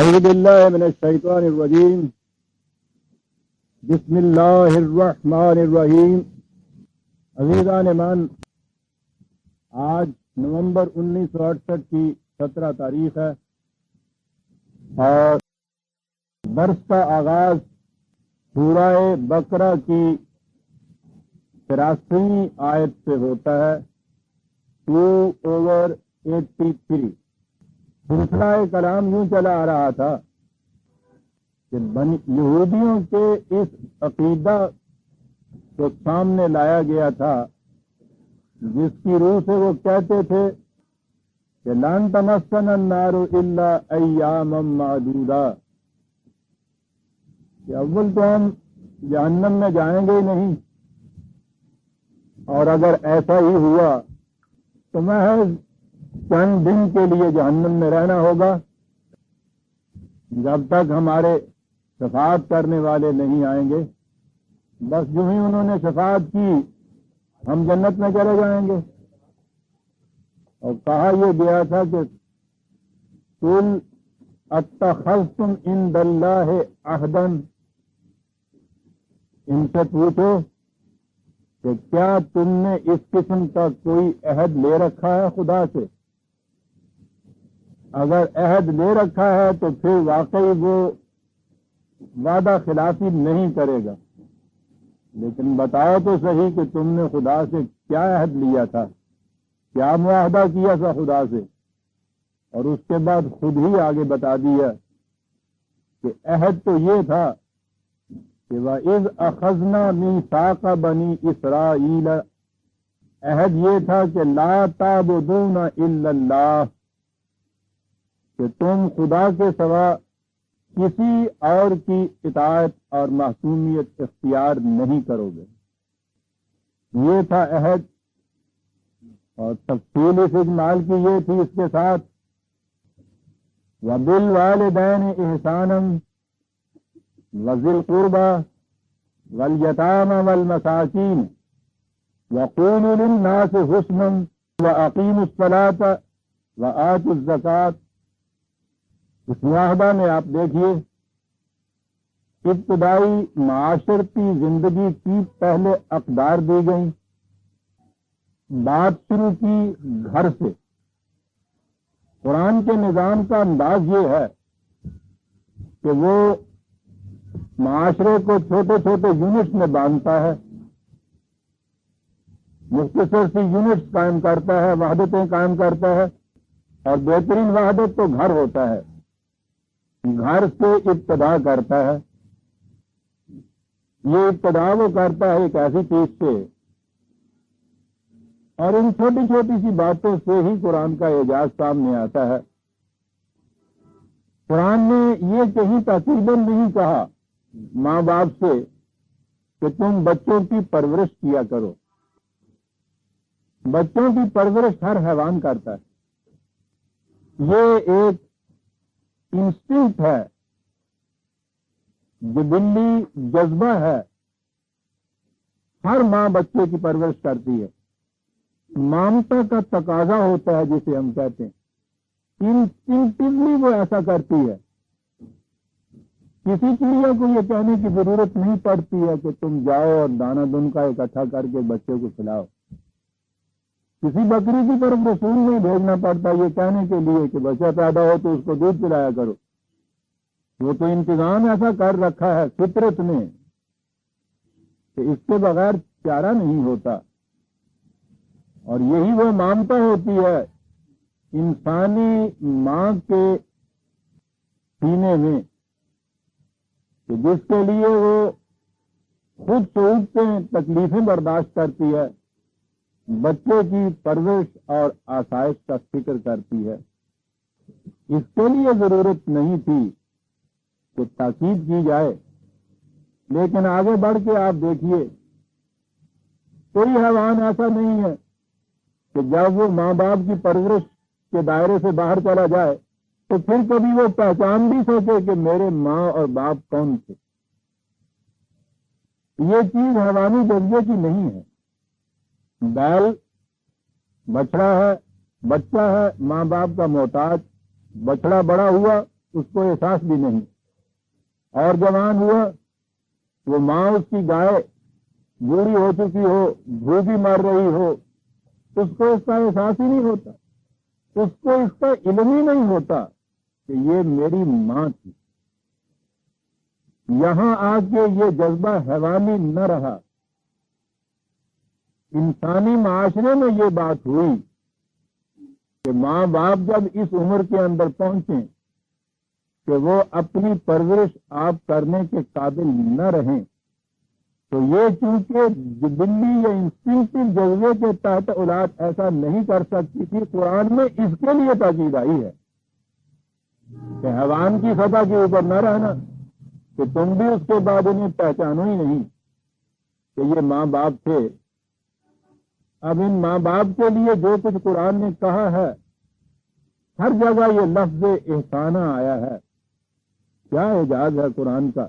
اعوذ باللہ من الشیطان الرجیم بسم اللہ الرحمن الرحیم۔ عزیزان من، آج نومبر 1968 کی 17 تاریخ ہے اور درس کا آغاز سورہ بقرہ کی 83ویں آیت سے ہوتا ہے 2/83۔ سلسلہ کلام یوں چلا آ رہا تھا کہ یہودیوں کے اس عقیدہ کو سامنے لایا گیا تھا جس کی روح سے وہ کہتے تھے کہ لن تمسنا النار الا ایاما معدودہ، کہ اول تو ہم جہنم میں جائیں گے ہی نہیں، اور اگر ایسا ہی ہوا تو محض چند دن کے لیے جہنم میں رہنا ہوگا، جب تک ہمارے شفاعت کرنے والے نہیں آئیں گے۔ بس جو ہی انہوں نے شفاعت کی ہم جنت میں چلے جائیں گے۔ اور کہا یہ گیا تھا کہ قل اتخذتم عند اللہ عہدا، ان سے پوچھو کہ کیا تم نے اس قسم کا کوئی عہد لے رکھا ہے خدا سے؟ اگر عہد لے رکھا ہے تو پھر واقعی وہ وعدہ خلافی نہیں کرے گا، لیکن بتاؤ تو صحیح کہ تم نے خدا سے کیا عہد لیا تھا، کیا معاہدہ کیا تھا خدا سے؟ اور اس کے بعد خود ہی آگے بتا دیا کہ عہد تو یہ تھا کہ وَإِذْ أَخَذْنَا مِيثَاقَ بَنِي إِسْرَائِيلَ، عہد یہ تھا کہ لا تعبدون الا اللہ، کہ تم خدا کے سوا کسی اور کی اطاعت اور معصومیت اختیار نہیں کرو گے۔ یہ تھا عہد، اور تفصیل اس اجمال کی یہ تھی اس کے ساتھ وَبِالْوَالِدَيْنِ إِحْسَانًا وَذِي الْقُرْبَى وَالْيَتَامَى وَالْمَسَاكِينِ وَقُولُوا لِلنَّاسِ حُسْنًا وَأَقِيمُوا الصَّلَاةَ وَآتُوا الزَّكَاةَ۔ اس معاہدہ میں آپ دیکھیے ابتدائی معاشرتی زندگی کی پہلے اقدار دی گئیں، بات شروع کی گھر سے۔ قرآن کے نظام کا انداز یہ ہے کہ وہ معاشرے کو چھوٹے چھوٹے یونٹس میں باندھتا ہے، مختصر سی یونٹس قائم کرتا ہے، وحدتیں قائم کرتا ہے، اور بہترین وحدت تو گھر ہوتا ہے، گھر سے ابتدا کرتا ہے۔ یہ ابتدا وہ کرتا ہے ایک ایسی چیز سے، اور ان چھوٹی چھوٹی سی باتوں سے ہی قرآن کا اعجاز سامنے آتا ہے۔ قرآن نے یہ کہیں تاکیداً نہیں کہا ماں باپ سے کہ تم بچوں کی پرورش کیا کرو۔ بچوں کی پرورش ہر حیوان کرتا ہے، یہ ایک انسٹنکٹ ہے، جبلی جذبہ ہے۔ ہر ماں بچے کی پرورش کرتی ہے، مامتا کا تقاضا ہوتا ہے جسے ہم کہتے ہیں، انسٹنکٹلی وہ ایسا کرتی ہے۔ کسی چڑیا کو یہ کہنے کی ضرورت نہیں پڑتی ہے کہ تم جاؤ اور دانہ دن کا اکٹھا کر کے بچے کو کھلاؤ۔ کسی بکری کی طرف رسول نہیں بھیجنا پڑتا یہ کہنے کے لیے کہ بچہ پیدا ہو تو اس کو دودھ پلایا کرو۔ وہ تو انتظام ایسا کر رکھا ہے فطرت نے کہ اس کے بغیر چارہ نہیں ہوتا، اور یہی وہ مامتا ہوتی ہے انسانی ماں کے سینے میں کہ جس کے لیے وہ خود سعود سے تکلیفیں برداشت کرتی ہے، بچے کی پرورش اور آسائش کا فکر کرتی ہے۔ اس کے لیے ضرورت نہیں تھی کہ تاکید کی جائے، لیکن آگے بڑھ کے آپ دیکھیے کوئی حیوان ایسا نہیں ہے کہ جب وہ ماں باپ کی پرورش کے دائرے سے باہر چلا جائے تو پھر کبھی وہ پہچان بھی سکے کہ میرے ماں اور باپ کون تھے۔ یہ چیز حیوانی جذبے کی نہیں ہے۔ بیل بچڑا ہے، بچہ ہے، ماں باپ کا محتاج، بچڑا بڑا ہوا اس کو احساس بھی نہیں. اور جوان ہوا وہ ماں اس کی گائے بوڑھی ہو چکی ہو, بھوکی مر رہی ہو, اس کو اس کا احساس ہی نہیں ہوتا, اس کو اس کا علم ہی نہیں ہوتا کہ یہ میری ماں تھی. یہاں آ کے یہ جذبہ حیوانی نہ رہا. انسانی معاشرے میں یہ بات ہوئی کہ ماں باپ جب اس عمر کے اندر پہنچیں کہ وہ اپنی پرورش آپ کرنے کے قابل نہ رہیں, تو یہ چونکہ جبلی یا انسٹنکٹیو جذبے کے تحت اولاد ایسا نہیں کر سکتی تھی, قرآن میں اس کے لیے تاکید آئی ہے کہ حیوان کی سطح کے اوپر نہ رہنا, کہ تم بھی اس کے بعد انہیں پہچانو ہی نہیں کہ یہ ماں باپ تھے. اب ان ماں باپ کے لیے جو کچھ قرآن نے کہا ہے, ہر جگہ یہ لفظ احسانہ آیا ہے. کیا اعجاز ہے قرآن کا.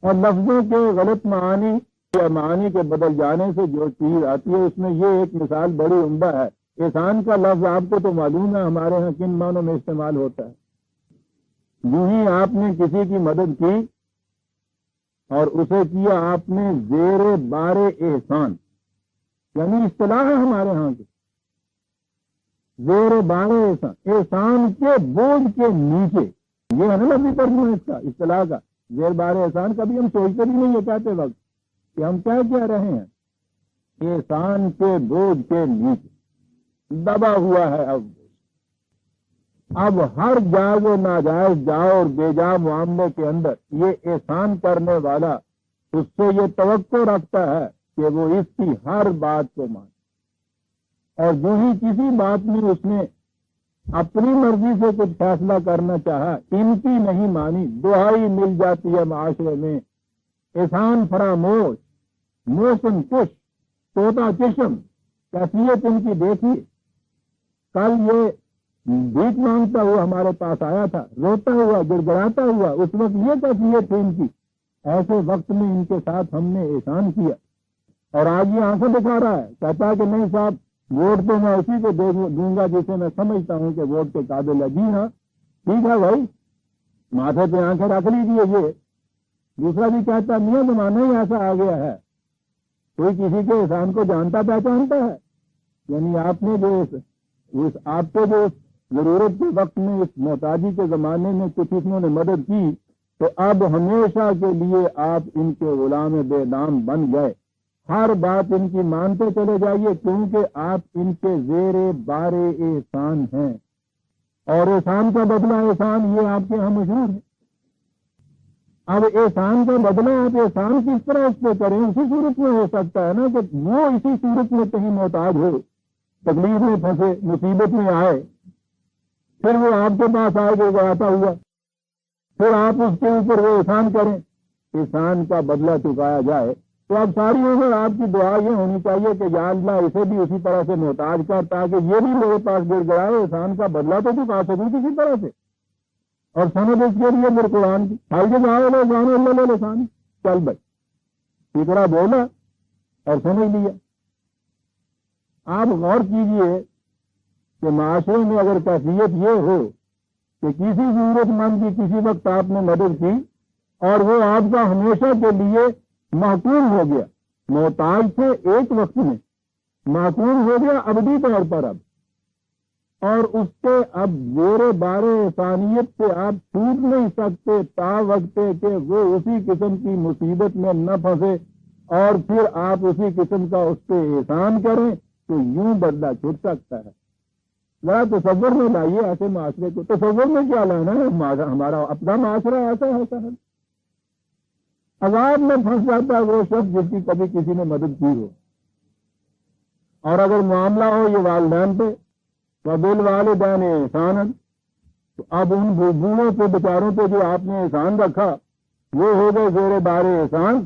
اور لفظوں کے غلط معانی یا معانی کے بدل جانے سے جو چیز آتی ہے اس میں یہ ایک مثال بڑی عمدہ ہے. احسان کا لفظ آپ کو تو معلوم ہے ہمارے ہاں کن معنوں میں استعمال ہوتا ہے. یوں ہی آپ نے کسی کی مدد کی اور اسے کیا آپ نے زیر بار احسان, یعنی اصطلاح ہے ہمارے ہاں کی زیر بار احسان, احسان کے بوجھ کے نیچے, یہ ہے نا لفظی ترجمہ اس کا اصطلاح کا. زیر بار احسان کبھی ہم سوچتے بھی نہیں ہے کہتے وقت کہ ہم کیا کہہ رہے ہیں. احسان کے بوجھ کے نیچے دبا ہوا ہے. اب ہر جائز و ناجائز جاؤ اور بے جا معاملے کے اندر یہ احسان کرنے والا اس سے یہ توقع رکھتا ہے کہ وہ اس کی ہر بات کو مانے, اور جو ہی کسی بات میں اس نے اپنی مرضی سے کچھ فیصلہ کرنا چاہا, ان کی نہیں مانی, دہائی مل جاتی ہے معاشرے میں. احسان فراموش, موسم کش, طوطا چشم, کیفیت ان کی دیکھی. کل یہ بھیک مانگتا ہوا ہمارے پاس آیا تھا, روتا ہوا گڑ گڑاتا ہوا, اس وقت یہ کیفیت تھی ان کی. ایسے وقت میں ان کے ساتھ ہم نے احسان کیا, اور آج یہ آنکھیں دکھا رہا ہے, کہتا ہے کہ نہیں صاحب ووٹ تو میں اسی کو دوں گا جسے میں سمجھتا ہوں کہ ووٹ کے قابل ہے. جی ہاں ٹھیک ہے بھائی, ماتھے پہ آنکھیں رکھ لیجیے. یہ دوسرا بھی کہتا میاں زمانہ ہی ایسا آ گیا ہے, کوئی کسی کے احسان کو جانتا پہچانتا ہے. یعنی آپ نے جو آپ کو جو ضرورت کے وقت میں اس محتاجی کے زمانے میں کچھ انہوں نے مدد کی, تو اب ہمیشہ کے لیے آپ ان کے غلام بے نام بن گئے. ہر بات ان کی مانتے چلے جائیے کیونکہ آپ ان کے زیر بار احسان ہیں. اور احسان کا بدلہ احسان یہ آپ کے یہاں مشہور ہے. اب احسان کا بدلہ آپ احسان کس طرح اس پہ کریں, اسی صورت میں ہو سکتا ہے نا کہ وہ اسی صورت میں کہیں محتاج ہو, تکلیف میں پھنسے, مصیبت میں آئے, پھر وہ آپ کے پاس آئے گا آتا ہوا, پھر آپ اس کے اوپر وہ احسان کریں, احسان کا بدلہ چکایا جائے. تو اب ساری عمر آپ کی دعا یہ ہونی چاہیے کہ یا اللہ اسے بھی اسی طرح سے محتاج کر تاکہ یہ بھی میرے پاس گر گڑائے, احسان کا بدلہ تو چکا سکوں کسی طرح سے. اور سمجھ اس کے لیے میرے قرآن کی حال کے جان اللہ لسان, چل بھائی ٹھیکرا بولا اور سمجھ لیا. آپ غور کیجئے کہ معاشرے میں اگر کیفیت یہ ہو کہ کسی ضرورت مند کی کسی وقت آپ نے مدد کی اور وہ آپ کا ہمیشہ کے لیے محکوم ہو گیا, محتاج سے ایک وقت میں محکوم ہو گیا ابدی طور پر اب, اور اس سے اب زیر بار احسانیت سے آپ چھوٹ نہیں سکتے تا وقت کہ وہ اسی قسم کی مصیبت میں نہ پھنسے, اور پھر آپ اسی قسم کا اس پہ احسان کریں تو یوں بدلہ چھوٹ سکتا ہے. ذرا تصور میں لائیے ایسے معاشرے کو. تصور میں کیا لانا ہے, ہمارا اپنا معاشرہ ایسا ہے. عذاب میں پھنس جاتا ہے وہ شخص جس کی کبھی کسی نے مدد کی ہو, اور اگر معاملہ ہو یہ والدین پہ وبالوالدین احسانا, تو اب ان بوڑھوں کے بیچاروں پہ جو آپ نے احسان رکھا وہ ہو گئے زیر بار احسان.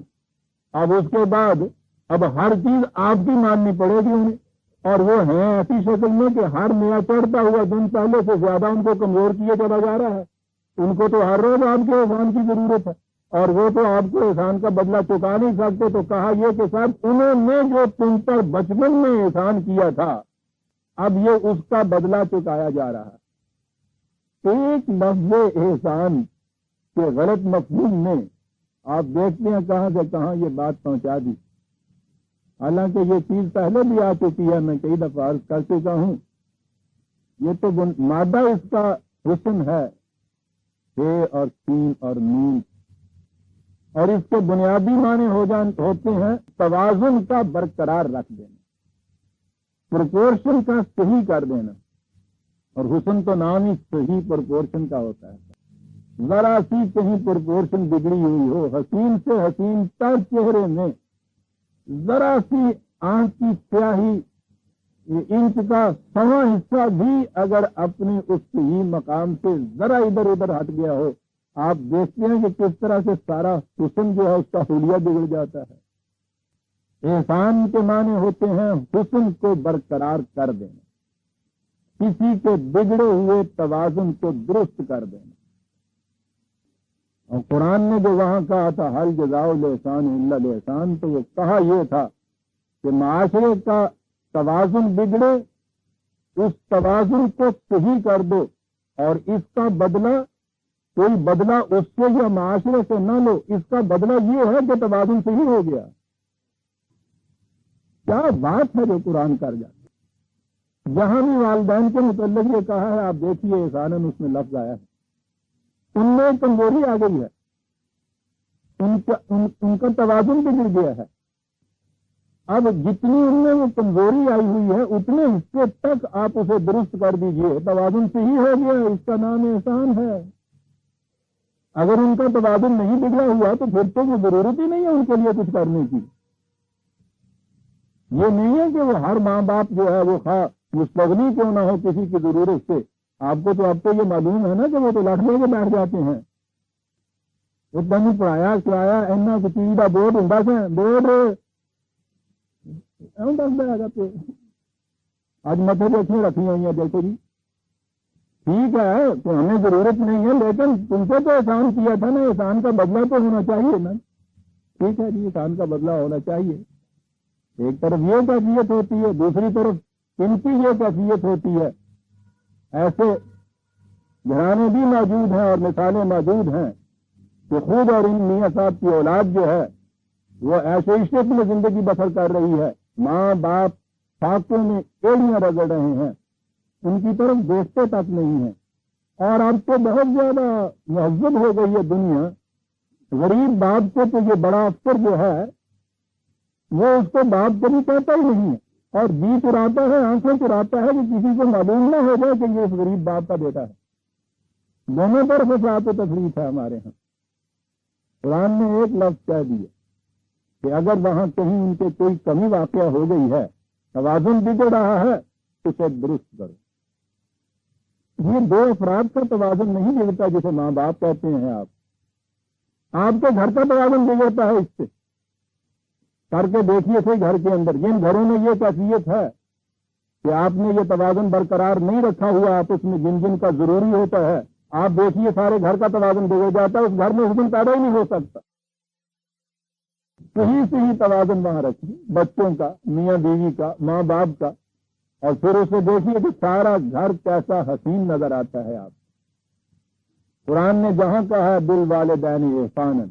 اب اس کے بعد اب ہر چیز آپ کی ماننی پڑے گی انہیں, اور وہ ہیں ایسی شکل میں کہ ہر نیا چڑھتا ہوا دن پہلے سے زیادہ ان کو کمزور کیے چلا جا رہا ہے. ان کو تو ہر روز آپ کے احسان کی ضرورت ہے, اور وہ تو آپ کو احسان کا بدلہ چکا نہیں سکتے. تو کہا یہ کہ صاحب انہوں نے جو تم پر بچپن میں احسان کیا تھا اب یہ اس کا بدلہ چکایا جا رہا ہے. ایک لفظ احسان کے غلط مفہوم نے آپ دیکھتے ہیں کہاں سے کہاں یہ بات پہنچا دی. حالانکہ یہ چیز پہلے بھی آ چکی ہے، میں کئی دفعہ عرض کر چکا ہوں. یہ تو مادہ اس کا حسن ہے، اور سین اور میم، اور اس کے بنیادی معنی ہوتے ہیں توازن کا برقرار رکھ دینا، پروپورشن کا صحیح کر دینا. اور حسن تو نام ہی صحیح پروپورشن کا ہوتا ہے. ذرا سی کہیں پروپورشن بگڑی ہوئی ہو، حسین سے حسین تر چہرے میں ذرا سی آنکھ کی سیاہی انچ کا سواں حصہ بھی اگر اپنے اس صحیح مقام سے ذرا ادھر ادھر ہٹ گیا ہو، آپ دیکھتے ہیں کہ کس طرح سے سارا حسن جو ہے اس کا حلیہ بگڑ جاتا ہے. احسان کے معنی ہوتے ہیں حسن کو برقرار کر دینا، کسی کے بگڑے ہوئے توازن کو درست کر دینا. اور قرآن نے جو وہاں کہا تھا حل جزاء الاحسان الا الاحسان، تو وہ کہا یہ تھا کہ معاشرے کا توازن بگڑے، اس توازن کو صحیح کر دو، اور اس کا بدلہ کوئی بدلہ اس سے یا معاشرے سے نہ لو، اس کا بدلہ یہ ہے کہ توازن صحیح ہو گیا. کیا بات ہے جو قرآن کر جاتا. جہاں بھی والدین کے متعلق یہ کہا ہے، آپ دیکھیے احساناً اس میں لفظ آیا ہے، ان میں کمزوری آ گئی ہے، ان کا توازن بگڑ گیا ہے. اب جتنی ان میں وہ کمزوری آئی ہوئی ہے اتنے حصے تک آپ اسے درست کر دیجئے، توازن صحیح ہو گیا، اس کا نام احسان ہے. اگر ان کا توازن نہیں بگڑا ہوا تو پھر تو وہ ضرورت ہی نہیں ہے ان کے لیے کچھ کرنے کی. یہ نہیں ہے کہ وہ ہر ماں باپ جو ہے وہ مستغنی کیوں نہ ہو کسی کی ضرورت سے. آپ کو تو اب تو یہ معلوم ہے نا کہ وہ تو لٹ لے کے بیٹھ جاتے ہیں. اتنا نہیں پڑھایا کھلایا اینا چیز کا بورڈ ہوں سے بورڈ آ جاتے آج متے دیکھنے رکھی ہوئی ہیں. دیکھو جی ٹھیک ہے تو ہمیں ضرورت نہیں ہے، لیکن تم سے تو احسان کیا تھا نا، احسان کا بدلہ تو ہونا چاہیے نا. ٹھیک ہے جی، احسان کا بدلہ ہونا چاہیے. ایک طرف یہ کیفیت ہوتی ہے، دوسری طرف ان کی یہ کیفیت ہوتی ہے. ایسے گھرانے بھی موجود ہیں اور مثالیں موجود ہیں کہ خود اور ان میاں صاحب کی اولاد جو ہے وہ ایسے عشرت میں زندگی بسر کر رہی ہے، ماں باپ فاقوں میں ایڑیاں رگڑ رہے ہیں، ان کی طرف دیکھتے تک نہیں ہیں. اور اب تو بہت زیادہ مہذب ہو گئی ہے دنیا. غریب باپ کو تو یہ بڑا افسر جو ہے وہ اس کو باپ کبھی کہتا ہی نہیں ہے، اور جی چراتا ہے، آنکھیں چراتا ہے کہ کسی کو معلوم نہ ہو جائے کہ یہ اس غریب باپ کا بیٹا ہے. دونوں طرف افراط و تفریط ہے ہمارے ہاں. قرآن نے ایک لفظ کہہ دیا کہ اگر وہاں کہیں ان کے کوئی کمی واقع ہو گئی ہے، توازن بگڑ رہا ہے، تو اسے درست کرو. یہ دو افراد کا توازن نہیں بگڑتا جسے ماں باپ کہتے ہیں. آپ کے گھر کا توازن بگڑتا ہے. اس سے کر کے دیکھیے تھے گھر کے اندر جن گھروں میں یہ کیفیت ہے کہ آپ نے یہ توازن برقرار نہیں رکھا ہوا آپس میں جن جن کا ضروری ہوتا ہے، آپ دیکھیے سارے گھر کا توازن بگڑ جاتا ہے، اس گھر میں حسن پیدا ہی نہیں ہو سکتا. صحیح توازن وہاں رکھیے، بچوں کا، میاں بیوی کا، ماں باپ کا، اور پھر اسے دیکھیے کہ سارا گھر کیسا حسین نظر آتا ہے. آپ قرآن نے جہاں کہا ہے بالوالدین احسانا،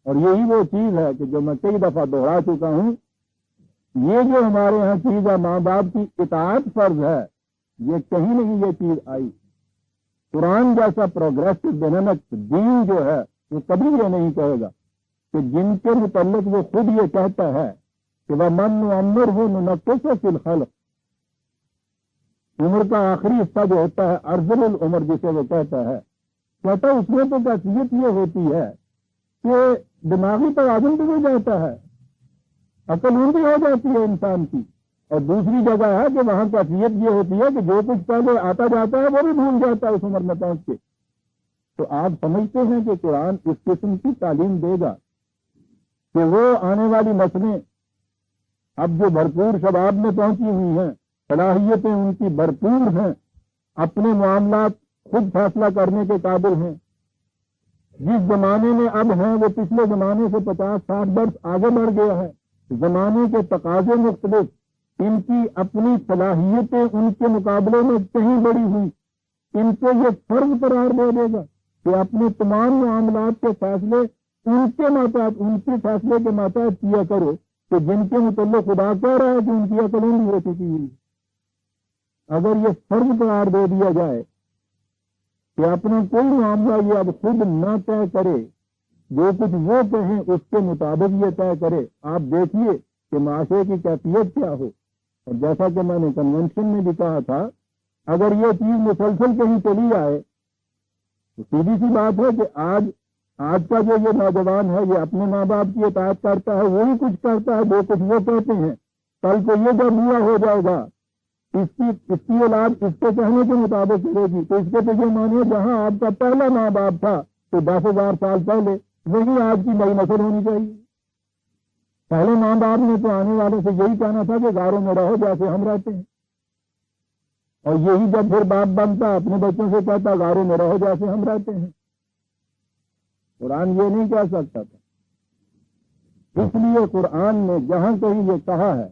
اور یہی وہ چیز ہے کہ جو میں کئی دفعہ دوہرا چکا ہوں، یہ جو ہمارے ہاں چیز ہے ماں باپ کی اطاعت فرض ہے، یہ کہیں نہیں یہ چیز آئی. قرآن جیسا پروگریسو ڈائنامک دین جو ہے وہ کبھی یہ نہیں کہے گا کہ جن کے متعلق وہ خود یہ کہتا ہے کہ وَمَن نُعَمِّرْهُ نُنَقِّصُهُ فِي الْخَلْقِ، عمر کا آخری حصہ جو ہوتا ہے ارذل العمر جسے وہ کہتا ہے، کہتا اس میں تو کیفیت یہ ہوتی ہے کہ دماغی توازن بگڑ جاتا ہے، عقل اونڈی ہو جاتی ہے انسان کی. اور دوسری جگہ ہے کہ وہاں کیفیت یہ ہوتی ہے کہ جو کچھ پہلے آتا جاتا ہے وہ بھی بھول جاتا ہے اس عمر میں پہنچ کے. تو آپ سمجھتے ہیں کہ قرآن اس قسم کی تعلیم دے گا کہ وہ آنے والی نسلیں اب جو بھرپور شباب میں پہنچی ہوئی ہیں، صلاحیتیں ان کی بھرپور ہیں، اپنے معاملات خود فیصلہ کرنے کے قابل ہیں، جس زمانے میں اب ہیں وہ پچھلے زمانے سے 50-60 برس آگے بڑھ گیا ہے. زمانے کے تقاضے مختلف، ان کی اپنی صلاحیتیں ان کے مقابلے میں کہیں بڑی ہوئی، ان کو یہ فرض قرار دے دے گا کہ اپنے تمام معاملات کے فیصلے ان کے ماتحت، ان کے فیصلے کے ماتحت کیا کرو کہ جن کے متعلق خدا کہہ رہا ہے کہ ان کی عقل نہیں ہو چکی ہوئی۔ اگر یہ فرض قرار دے دیا جائے کہ اپنا کوئی معاملہ یہ اب خود نہ طے کرے، جو کچھ وہ کہیں اس کے مطابق یہ طے کرے، آپ دیکھیے کہ معاشرے کی کیفیت کیا ہو۔ اور جیسا کہ میں نے کنونشن میں بھی کہا تھا، اگر یہ چیز مسلسل کہیں چلی آئے تو سیدھی سی بات ہے کہ آج کا جو یہ نوجوان ہے یہ اپنے ماں باپ کی اطاعت کرتا ہے، وہی کچھ کرتا ہے جو کچھ وہ کہتے ہیں۔ کل کو یہ جب ہوا ہو جائے گا، اس کی اولاد اس کے کہنے کے مطابق کرے گی، تو اس کے تو یہ مانیے جہاں آپ کا پہلا ماں باپ تھا تو 10,000 سال پہلے وہی آج کی نئی نسل ہونی چاہیے۔ پہلے ماں باپ نے تو آنے والے سے یہی کہنا تھا کہ گھروں میں رہو جیسے ہم رہتے ہیں، اور یہی جب پھر باپ بنتا اپنے بچوں سے کہتا گھروں میں رہو جیسے ہم رہتے ہیں۔ قرآن یہ نہیں کہہ سکتا تھا، اس لیے قرآن نے جہاں کہیں یہ کہا ہے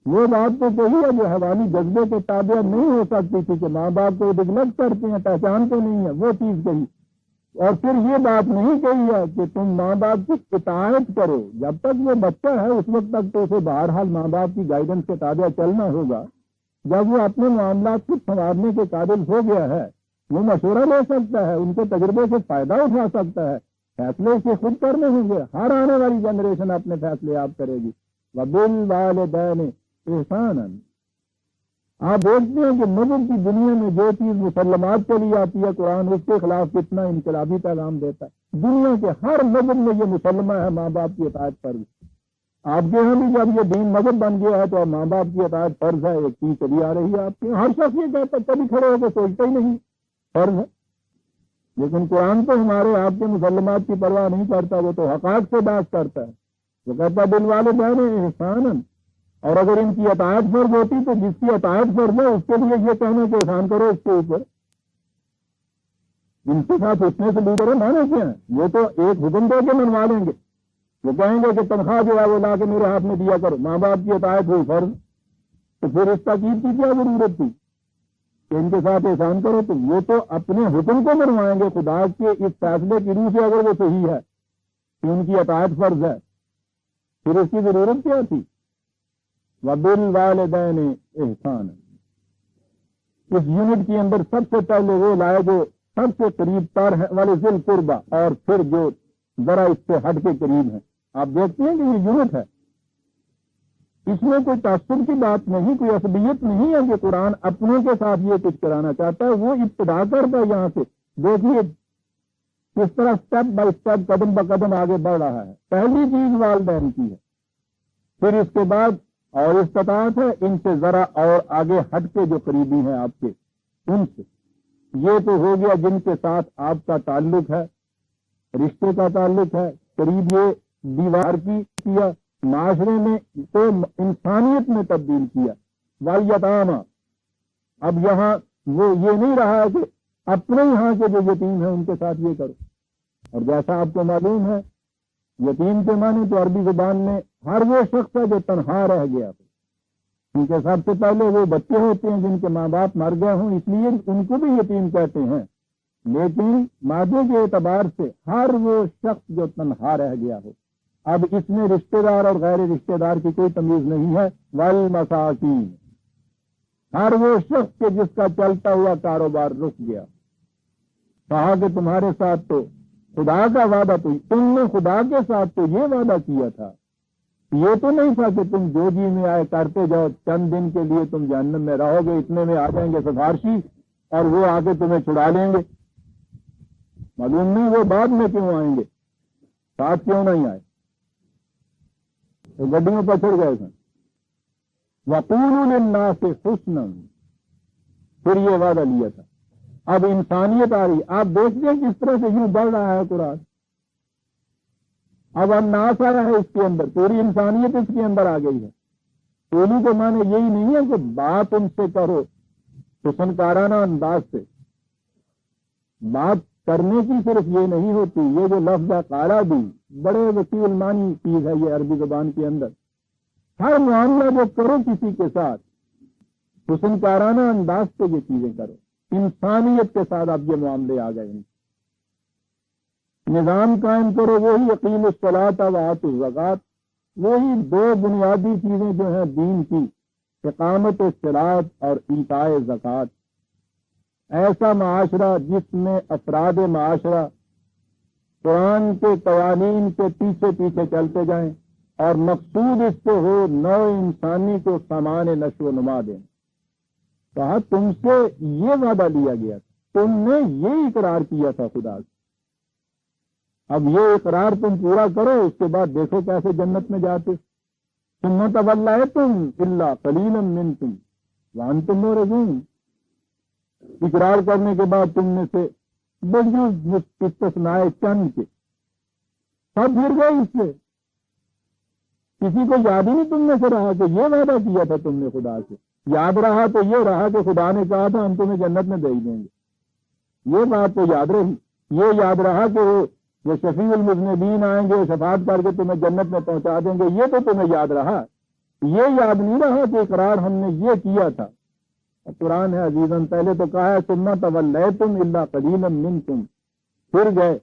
وہ بات تو کہی ہے جو حیوانی جذبے کے تابع نہیں ہو سکتی تھی کہ ماں باپ کو نگلیکٹ کرتے ہیں، پہچانتے نہیں ہیں، وہ چیز کہی۔ اور پھر یہ بات نہیں کہی ہے کہ تم ماں باپ کی اطاعت کرو، جب تک وہ بچہ ہے اس وقت تک تو اسے بہرحال ماں باپ کی گائیڈنس کے تابع چلنا ہوگا۔ جب وہ اپنے معاملات خود سنوارنے کے قابل ہو گیا ہے، وہ مشورہ لے سکتا ہے، ان کے تجربے سے فائدہ اٹھا سکتا ہے، فیصلے سے خود کرنے ہوں گے۔ ہر آنے والی جنریشن اپنے فیصلے آپ کرے گی۔ وَبِالْوَالِدَيْنِ احساناً، آپ دیکھتے ہیں کہ مذہب کی دنیا میں جو چیز مسلمات کے لیے آتی ہے قرآن اس کے خلاف کتنا انقلابی پیغام دیتا ہے۔ دنیا کے ہر مذہب میں یہ مسلمہ ہے ماں باپ کی اطاعت فرض۔ آپ کے یہاں بھی جب یہ دین مذہب بن گیا ہے تو ماں باپ کی اطاعت فرض ہے، ایک چیز چلی آ رہی ہے آپ کے ہر شخص یہ کہتا ہے، کبھی کھڑے ہو کے سوچتا ہی نہیں فرض ہے۔ لیکن قرآن تو ہمارے آپ کے مسلمات کی پرواہ نہیں کرتا، وہ تو حقائق سے بات کرتا ہے۔ وہ کہتا ہے بالوالدین احسانا، اور اگر ان کی اطاعت فرض ہوتی تو جس کی اطاعت فرض ہے اس کے لیے یہ کہنا کہ احسان کرو اس کے اوپر، ان کے ساتھ اتنے سے کرو، مانا کیا ہے؟ وہ تو ایک حکم دے کے منوا لیں گے، وہ کہیں گے کہ تنخواہ جو ہے وہ لا کے میرے ہاتھ میں دیا کرو، ماں باپ کی اطاعت ہوئی فرض، تو پھر اس تاکید کی کیا ضرورت تھی کہ ان کے ساتھ احسان کرو؟ تو وہ تو اپنے حکم کو منوائیں گے خدا کے اس فیصلے کی روح سے، اگر وہ صحیح ہے کہ ان کی اطاعت فرض ہے، پھر اس کی ضرورت کیا تھی؟ وَبِالْوَالِدَيْنِ احسانا، اس یونٹ کے اندر سب سے پہلے وہ لائے جو سب سے قریب تر ہے، والے ذی القربیٰ، اور پھر جو ذرا اس سے ہٹ کے قریب ہے۔ آپ دیکھتے ہیں کہ یہ یونٹ ہے، اس میں کوئی تعصب کی بات نہیں، کوئی عصبیت نہیں ہے کہ قرآن اپنوں کے ساتھ یہ کچھ کرانا چاہتا ہے، وہ ابتدا کرتا ہے یہاں سے۔ دیکھیے کس طرح سٹیپ بائی سٹیپ، قدم بہ قدم آگے بڑھ رہا ہے۔ پہلی چیز والدین کی ہے، پھر اس کے بعد اور استطاعت ہے ان سے ذرا اور آگے ہٹ کے جو قریبی ہیں آپ کے، ان سے۔ یہ تو ہو گیا جن کے ساتھ آپ کا تعلق ہے، رشتے کا تعلق ہے، قریب یہ دیوار کی کیا، معاشرے میں تو انسانیت میں تبدیل کیا۔ والیتاما، اب یہاں وہ یہ نہیں رہا کہ اپنے یہاں کے جو یتیم ہیں ان کے ساتھ یہ کرو۔ اور جیسا آپ کو معلوم ہے یتیم کے معنی تو عربی زبان میں ہر وہ شخص ہے جو تنہا رہ گیا، ان کے سب سے پہلے وہ بچے ہوتے ہیں جن کے ماں باپ مر گئے ہوں، اس لیے ان کو بھی یتیم کہتے ہیں۔ لیکن مادے کے اعتبار سے ہر وہ شخص جو تنہا رہ گیا ہو، اب اس میں رشتہ دار اور غیر رشتہ دار کی کوئی تمیز نہیں ہے۔ والمساکین، ہر وہ شخص کے جس کا چلتا ہوا کاروبار رک گیا، کہا کہ تمہارے ساتھ تو خدا کا وعدہ، تو تم نے خدا کے ساتھ تو یہ وعدہ کیا تھا، یہ تو نہیں تھا کہ تم جو جی میں آئے کرتے جاؤ، چند دن کے لیے تم جہنم میں رہو گے، اتنے میں آ جائیں گے سفارشی اور وہ آ کے تمہیں چھڑا لیں گے۔ معلوم نہیں وہ بعد میں کیوں آئیں گے، ساتھ کیوں نہیں آئے، تو گڈیوں پر چڑھ گئے سن۔ وَقُولُوا لِلنَّاسِ حُسْنًا، پھر یہ وعدہ لیا تھا۔ اب انسانیت آ رہی، آپ دیکھتے ہیں کس طرح سے یوں بڑھ رہا ہے قرآن۔ اب الناس آ رہا ہے اس کے اندر، پوری انسانیت اس کے اندر آ گئی ہے۔ پولی کے معنی یہی نہیں ہے کہ بات ان سے کرو حسنکارانہ انداز سے، بات کرنے کی صرف یہ نہیں ہوتی، یہ جو لفظ ہے قالا بھی بڑے وسیع المانی چیز ہے یہ عربی زبان کے اندر۔ ہر معاملہ جو کرو کسی کے ساتھ حسنکارانہ انداز سے یہ چیزیں کرو۔ انسانیت کے ساتھ اب یہ معاملے آ گئے ہیں۔ نظام قائم کرو، وہی اقیم الصلاۃ و آتوا الزکوٰۃ، وہی دو بنیادی چیزیں جو ہیں دین کی، اقامت الصلاۃ اور ایتاء زکوٰۃ۔ ایسا معاشرہ جس میں افراد معاشرہ قرآن کے قوانین کے پیچھے پیچھے چلتے جائیں اور مقصود اس سے ہو نو انسانی کو سامان نشو و نما دیں۔ کہا تم سے یہ وعدہ لیا گیا تھا، تم نے یہ اقرار کیا تھا خدا سے، اب یہ اقرار تم پورا کرو، اس کے بعد دیکھو کیسے جنت میں جاتے۔ ثم تولیتم الا قلیلا منکم وانتم معرضون، اقرار کرنے کے بعد تم میں سے بجز استثناء چند کے سب پھر گئے اس سے، کسی کو یاد ہی نہیں تم میں سے رہا کہ یہ وعدہ کیا تھا تم نے خدا سے۔ یاد رہا تو یہ رہا کہ خدا نے کہا تھا ہم تمہیں جنت میں بھیج دیں گے، یہ بات تو یاد رہی۔ یہ یاد رہا کہ وہ شفیع المذنبین آئیں گے، شفاعت کر کے تمہیں جنت میں پہنچا دیں گے، یہ تو تمہیں یاد رہا۔ یہ یاد نہیں رہا کہ اقرار ہم نے یہ کیا تھا۔ قرآن ہے عزیزاً، پہلے تو کہا ہے ثم تولیتم الا قلیلا منکم، پھر گئے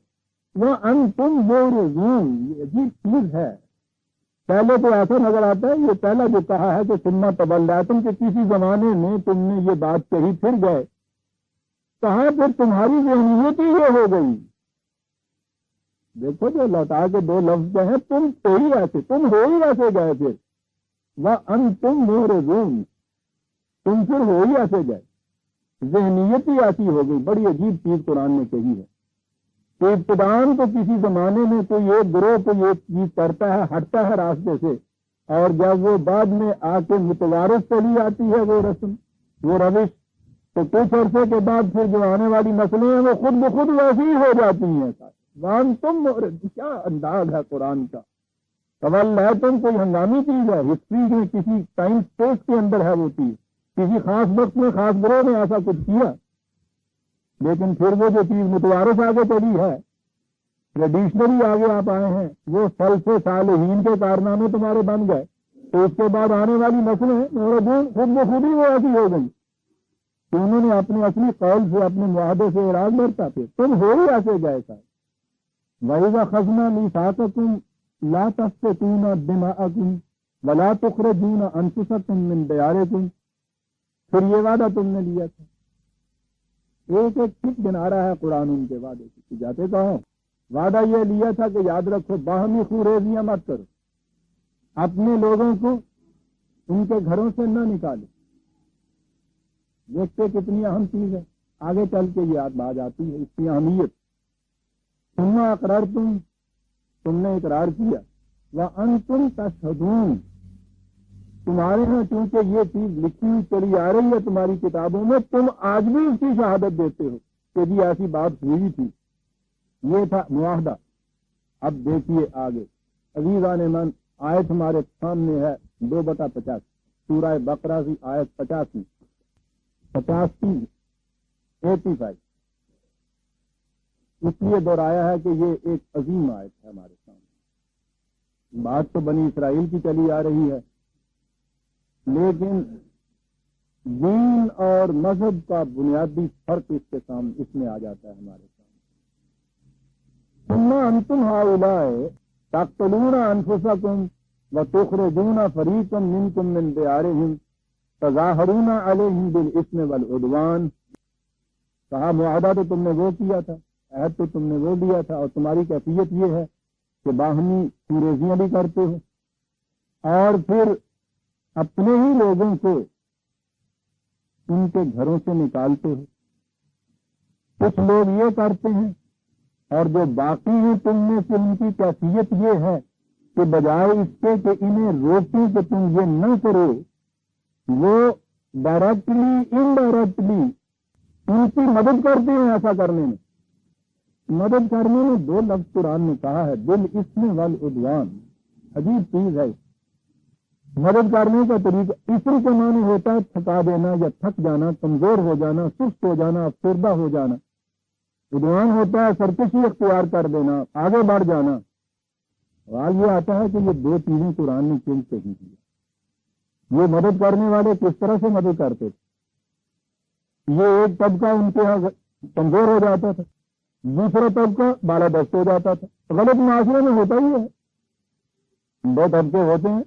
وانتم معرضون۔ یہ عجیب چیز ہے، پہلے تو ایسا نظر آتا ہے یہ پہلا جو کہا ہے کہ ثم تولیتم کہ کسی زمانے میں تم نے یہ بات کہی پھر گئے، کہاں پھر تمہاری ذہنیت ہی یہ ہو گئی۔ دیکھو جو لوٹا کے دو لفظ ہیں، تم تو ہی ایسے، تم ہو ہی ایسے گئے پھر وانتم معرضون، تم پھر ہو ہی ایسے گئے، ذہنیت ہی ایسی ہو گئی۔ بڑی عجیب چیز قرآن نے کہی ہے کہ ابتدان تو کسی زمانے میں کوئی ایک گروہ کوئی ایک چیز کرتا ہے، ہٹتا ہے راستے سے، اور جب وہ بعد میں آ کے متوارث چلی آتی ہے وہ رسم وہ روش، تو کچھ عرصے کے بعد پھر جو آنے والی نسلیں ہیں وہ خود بخود ویسی ہی ہو جاتی ہیں۔ وانتم معرضون، کیا انداز ہے قرآن کا۔ تولیتم کوئی ہنگامی چیز ہے، ہسٹری میں کسی ٹائم اسپیس کے اندر ہے وہ چیز، کسی خاص وقت میں خاص گروہ نے ایسا کچھ کیا، لیکن پھر وہ جو چیز متوارث آگے چلی ہے، ٹریڈیشنلی آگے آپ آئے ہیں، وہ سلف صالحین کے کارنامے تمہارے بن گئے، تو اس کے بعد آنے والی نسلیں معرضون خود بخود ہی وہ ایسی ہو گئی کہ انہوں نے اپنے اصلی قول سے اپنے معاہدے سے اعراض برتا تھے، تم ہو ہی ایسے گئے سر۔ وَإِذَا أَخَذْنَا مِيثَاقَكُمْ لَا تَسْفِكُونَ دِمَاءَكُمْ وَلَا تُخْرِجُونَ أَنفُسَكُمْ مِنْ دِيَارِكُمْ، پھر یہ وعدہ تم نے لیا تھا۔ ایک ایک ٹھیک بنا رہا ہے قرآن ان کے وعدے کی، جاتے کہو وعدہ یہ لیا تھا کہ یاد رکھو باہمی خوریزیاں مت کرو، اپنے لوگوں کو ان کے گھروں سے نہ نکالو۔ دیکھتے کتنی اہم چیز ہے، آگے چل کے یہ بات آتی ہے اس کی اہمیت۔ ثم اقررتم، تم نے اقرار کیا، وانتم تشہدون، تمہارے ہاں چونکہ یہ چیز لکھی ہوئی چلی آ رہی ہے تمہاری کتابوں میں، تم آج بھی اس کی شہادت دیتے ہو کہ جی ایسی بات ہوئی تھی، یہ تھا معاہدہ۔ اب دیکھیے آگے عزیزان من، آیت ہمارے سامنے ہے 2/50 سورہ بقرہ کی آیت 85 85 اس لیے دہرایا ہے کہ یہ ایک عظیم آیت ہے ہمارے سامنے۔ بات تو بنی اسرائیل کی چلی آ رہی ہے، لیکن دین اور مذہب کا بنیادی فرق اس میں آ جاتا ہے ہمارے سامنے۔ ثم انتم هؤلاء تقتلون انفسکم وتخرجون فریقا منکم من دیارہم تظاہرون علیہم بالاثم والعدوان، کہا معاہدہ تو تم نے وہ کیا تھا، عہد تو تم نے وہ لیا تھا، اور تمہاری کیفیت یہ ہے کہ باہمی خوریزیاں بھی کرتے ہو اور پھر اپنے ہی لوگوں کو ان کے گھروں سے نکالتے ہو۔ کچھ لوگ یہ کرتے ہیں اور جو باقی ہیں تم میں سے ان کی کیفیت یہ ہے کہ بجائے اس کے کہ انہیں روکیں کہ تم یہ نہ کرو، وہ ڈائریکٹلی انڈائریکٹلی ان کی مدد کرتے ہیں ایسا کرنے میں۔ مدد کرنے میں 2 لفظ قرآن نے کہا ہے، بالاثم والعدوان، عجیب چیز ہے۔ مدد کرنے کا طریقہ اسم کے معنی ہوتا ہے تھکا دینا یا تھک جانا، کمزور ہو جانا، سست ہو جانا، افسردہ ہو جانا۔ عدوان ہوتا ہے سرکشی اختیار کر دینا، آگے بڑھ جانا۔ سوال یہ آتا ہے کہ یہ 2 چیزیں قرآن نے کیوں کہی ہیں؟ یہ مدد کرنے والے کس طرح سے مدد کرتے تھے؟ یہ ایک طبقہ ان کے یہاں کمزور ہو جاتا تھا، دوسرا طبقہ بالادست ہو جاتا تھا. غلط معاشرے میں ہوتا ہی ہے، دو طبقے ہوتے ہیں.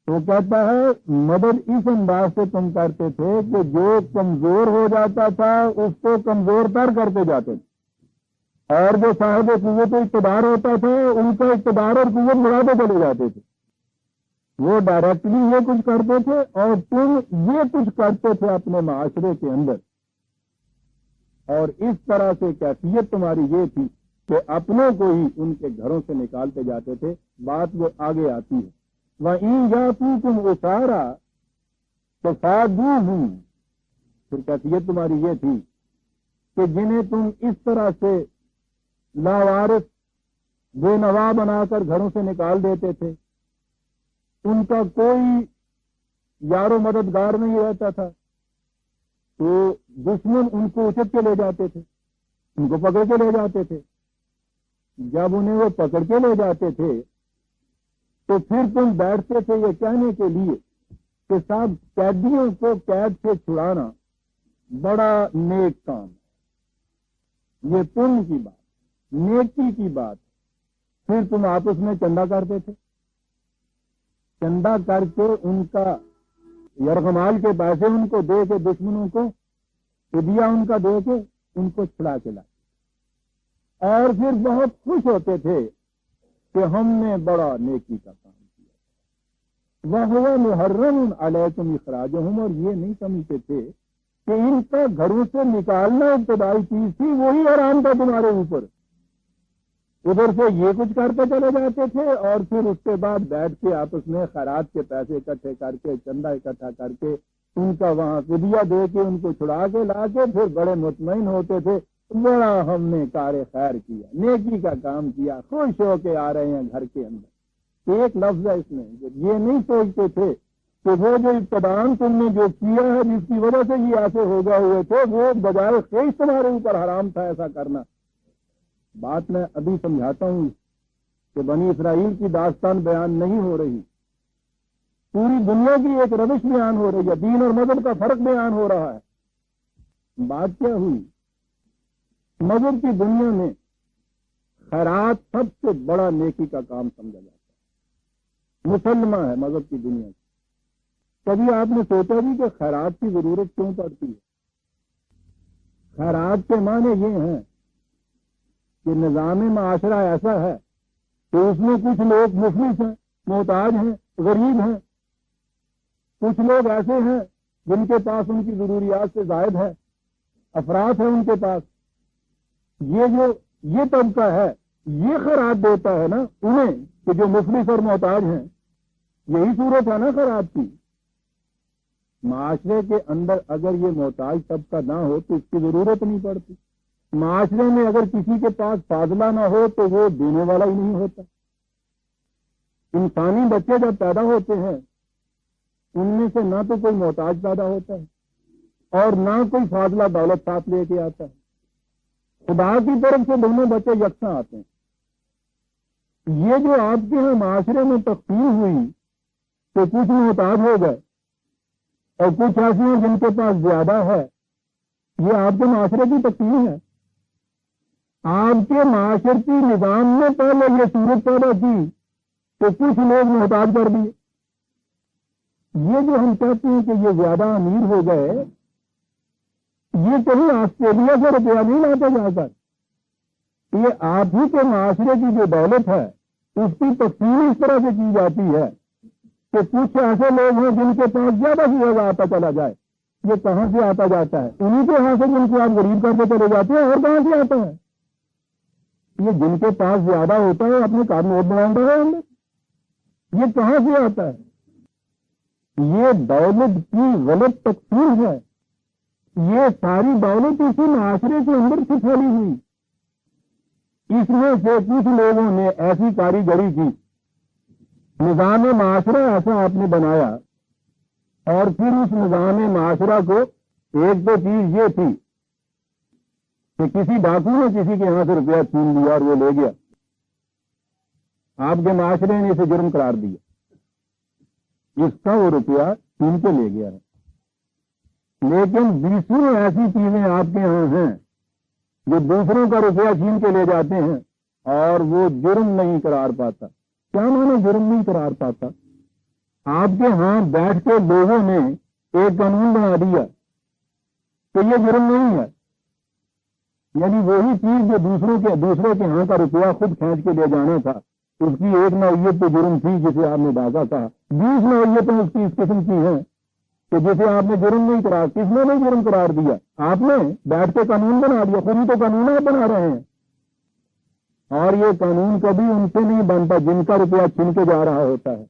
تو کہتا ہے مدد اس انداز سے تم کرتے تھے کہ جو کمزور ہو جاتا تھا اس کو کمزور تر کرتے جاتے تھے، اور جو صاحب قوت اقتدار ہوتا تھا ان کا اقتدار اور قوت بڑھاتے چلے جاتے تھے. وہ ڈائریکٹلی یہ کچھ کرتے تھے اور تم یہ کچھ کرتے تھے اپنے معاشرے کے اندر. اور اس طرح سے کیفیت تمہاری یہ تھی کہ اپنوں کو ہی ان کے گھروں سے نکالتے جاتے تھے. بات وہ آگے آتی ہے، وَإِن يَأْتُوكُمْ أُسَارَىٰ فَفَادُوهُمْ. پھر کیفیت تمہاری یہ تھی کہ جنہیں تم اس طرح سے لاوارث بے نوا بنا کر گھروں سے نکال دیتے تھے، ان کا کوئی یار و مددگار نہیں رہتا تھا، تو دشمن ان کو اچک کے لے جاتے تھے، ان کو پکڑ کے لے جاتے تھے. جب انہیں وہ پکڑ کے لے جاتے تھے تو پھر تم بیٹھتے تھے یہ کہنے کے لیے کہ صاحب قیدیوں کو قید سے چھڑانا بڑا نیک کام ہے، یہ پن کی بات، نیکی کی بات. پھر تم آپس میں چندہ کرتے تھے، چندہ کر کے ان کا یرغمال کے پیسے ان کو دے کے دشمنوں کو فدیہ ان کا دے کے ان کو چھڑا کے لائے، اور پھر بہت خوش ہوتے تھے کہ ہم نے بڑا نیکی کا کام کیا. وَهُوَ مُحَرَّمٌ عَلَيْكُمْ إِخْرَاجُهُمْ. اور یہ نہیں سمجھتے تھے کہ ان کا گھروں سے نکالنا ابتدائی چیز تھی، وہی حرام تھا تمہارے اوپر. ادھر سے یہ کچھ کرتے چلے جاتے تھے اور پھر اس کے بعد بیٹھ کے آپس میں خیرات کے پیسے اکٹھے کر کے چندہ اکٹھا کر کے ان کا وہاں فدیہ دے کے ان کو چھڑا کے لا کے پھر بڑے مطمئن ہوتے تھے، بڑا ہم نے کار خیر کیا، نیکی کا کام کیا، خوش ہو کے آ رہے ہیں گھر کے اندر. ایک لفظ ہے اس میں، یہ نہیں سوچتے تھے کہ وہ جو ابتدان تم نے جو کیا ہے جس کی وجہ سے یہ ایسے ہو گئے ہوئے تھے وہ بجائے خیش تمہارے اوپر حرام تھا ایسا کرنا. بات میں ابھی سمجھاتا ہوں کہ بنی اسرائیل کی داستان بیان نہیں ہو رہی، پوری دنیا کی ایک روش بیان ہو رہی ہے، دین اور مذہب کا فرق بیان ہو رہا ہے. بات کیا ہوئی؟ مذہب کی دنیا میں خیرات سب سے بڑا نیکی کا کام سمجھا جاتا ہے، مسلمہ ہے مذہب کی دنیا کی. کبھی آپ نے سوچا بھی کہ خیرات کی ضرورت کیوں پڑتی ہے؟ خیرات کے معنی یہ ہیں کہ نظام معاشرہ ایسا ہے کہ اس میں کچھ لوگ مفلس ہیں، محتاج ہیں، غریب ہیں، کچھ لوگ ایسے ہیں جن کے پاس ان کی ضروریات سے زائد ہے، افراد ہیں ان کے پاس. یہ طبقہ ہے یہ خیرات دیتا ہے نا انہیں کہ جو مفلس اور محتاج ہیں. یہی صورت ہے نا خیرات کی. معاشرے کے اندر اگر یہ محتاج طبقہ نہ ہو تو اس کی ضرورت نہیں پڑتی. معاشرے میں اگر کسی کے پاس فاضلہ نہ ہو تو وہ دینے والا ہی نہیں ہوتا. انسانی بچے جب پیدا ہوتے ہیں ان میں سے نہ تو کوئی محتاج پیدا ہوتا ہے اور نہ کوئی فاضلہ دولت ساتھ لے کے آتا ہے. خدا کی طرف سے دونوں بچے یکساں آتے ہیں. یہ جو آپ کے یہاں معاشرے میں تقسیم ہوئی تو کچھ محتاج ہو گئے اور کچھ ایسے ہیں جن کے پاس زیادہ ہے، یہ آپ کے معاشرے کی تقسیم ہے. آپ کے معاشرتی نظام نے پہلے یہ صورت پیدا کی کہ کچھ لوگ محتاج کر دیے. یہ جو ہم کہتے ہیں کہ یہ زیادہ امیر ہو گئے، یہ کہیں آسٹریلیا سے روپیہ نہیں لاتے جا کر، یہ آپ ہی کے معاشرے کی جو دولت ہے اس کی تقسیم اس طرح سے کی جاتی ہے کہ کچھ ایسے لوگ ہیں جن کے پاس زیادہ سے زیادہ آتا چلا جائے. یہ کہاں سے آتا جاتا ہے؟ انہیں کے یہاں سے جن کو آپ غریب کرتے چلے جاتے ہیں. اور کہاں سے آتا ہے؟ یہ جن کے پاس زیادہ ہوتا ہے اپنے کام نوٹ بناتا ہے اندر. یہ کہاں سے آتا ہے؟ یہ دولت کی غلط تقسیم ہے. یہ ساری دولت اسی معاشرے کے اندر سے پھیلی ہوئی. اس میں سے کچھ لوگوں نے ایسی کاریگری کی، نظام معاشرہ ایسا آپ نے بنایا، اور پھر اس نظام معاشرہ کو ایک تو چیز یہ تھی کہ کسی ڈاکو نے کسی کے یہاں سے روپیہ چھین لیا اور وہ لے گیا، آپ کے معاشرے نے اسے جرم قرار دیا، اس کا وہ روپیہ چھین کے لے گیا ہے. لیکن 20 ایسی چیزیں آپ کے ہاں ہیں جو دوسروں کا روپیہ چھین کے لے جاتے ہیں اور وہ جرم نہیں قرار پاتا. کیا معنی جرم نہیں قرار پاتا؟ آپ کے ہاں بیٹھ کے لوگوں نے ایک قانون بنا دیا کہ یہ جرم نہیں ہے. یعنی وہی چیز جو دوسروں کے ہاں کا روپیہ خود کھینچ کے لے جانا تھا، اس کی ایک نوعیت تو جرم تھی جسے آپ نے ڈاکہ کہا. 20 نوعیتیں اس کی اس قسم کی ہیں کہ جسے آپ نے جرم نہیں قرار. کس نے نہیں جرم قرار دیا؟ آپ نے بیٹھ کے قانون بنا دیا. خود ہی تو قانون آپ بنا رہے ہیں. اور یہ قانون کبھی ان سے نہیں بنتا جن کا روپیہ چھن کے جا رہا ہوتا ہے.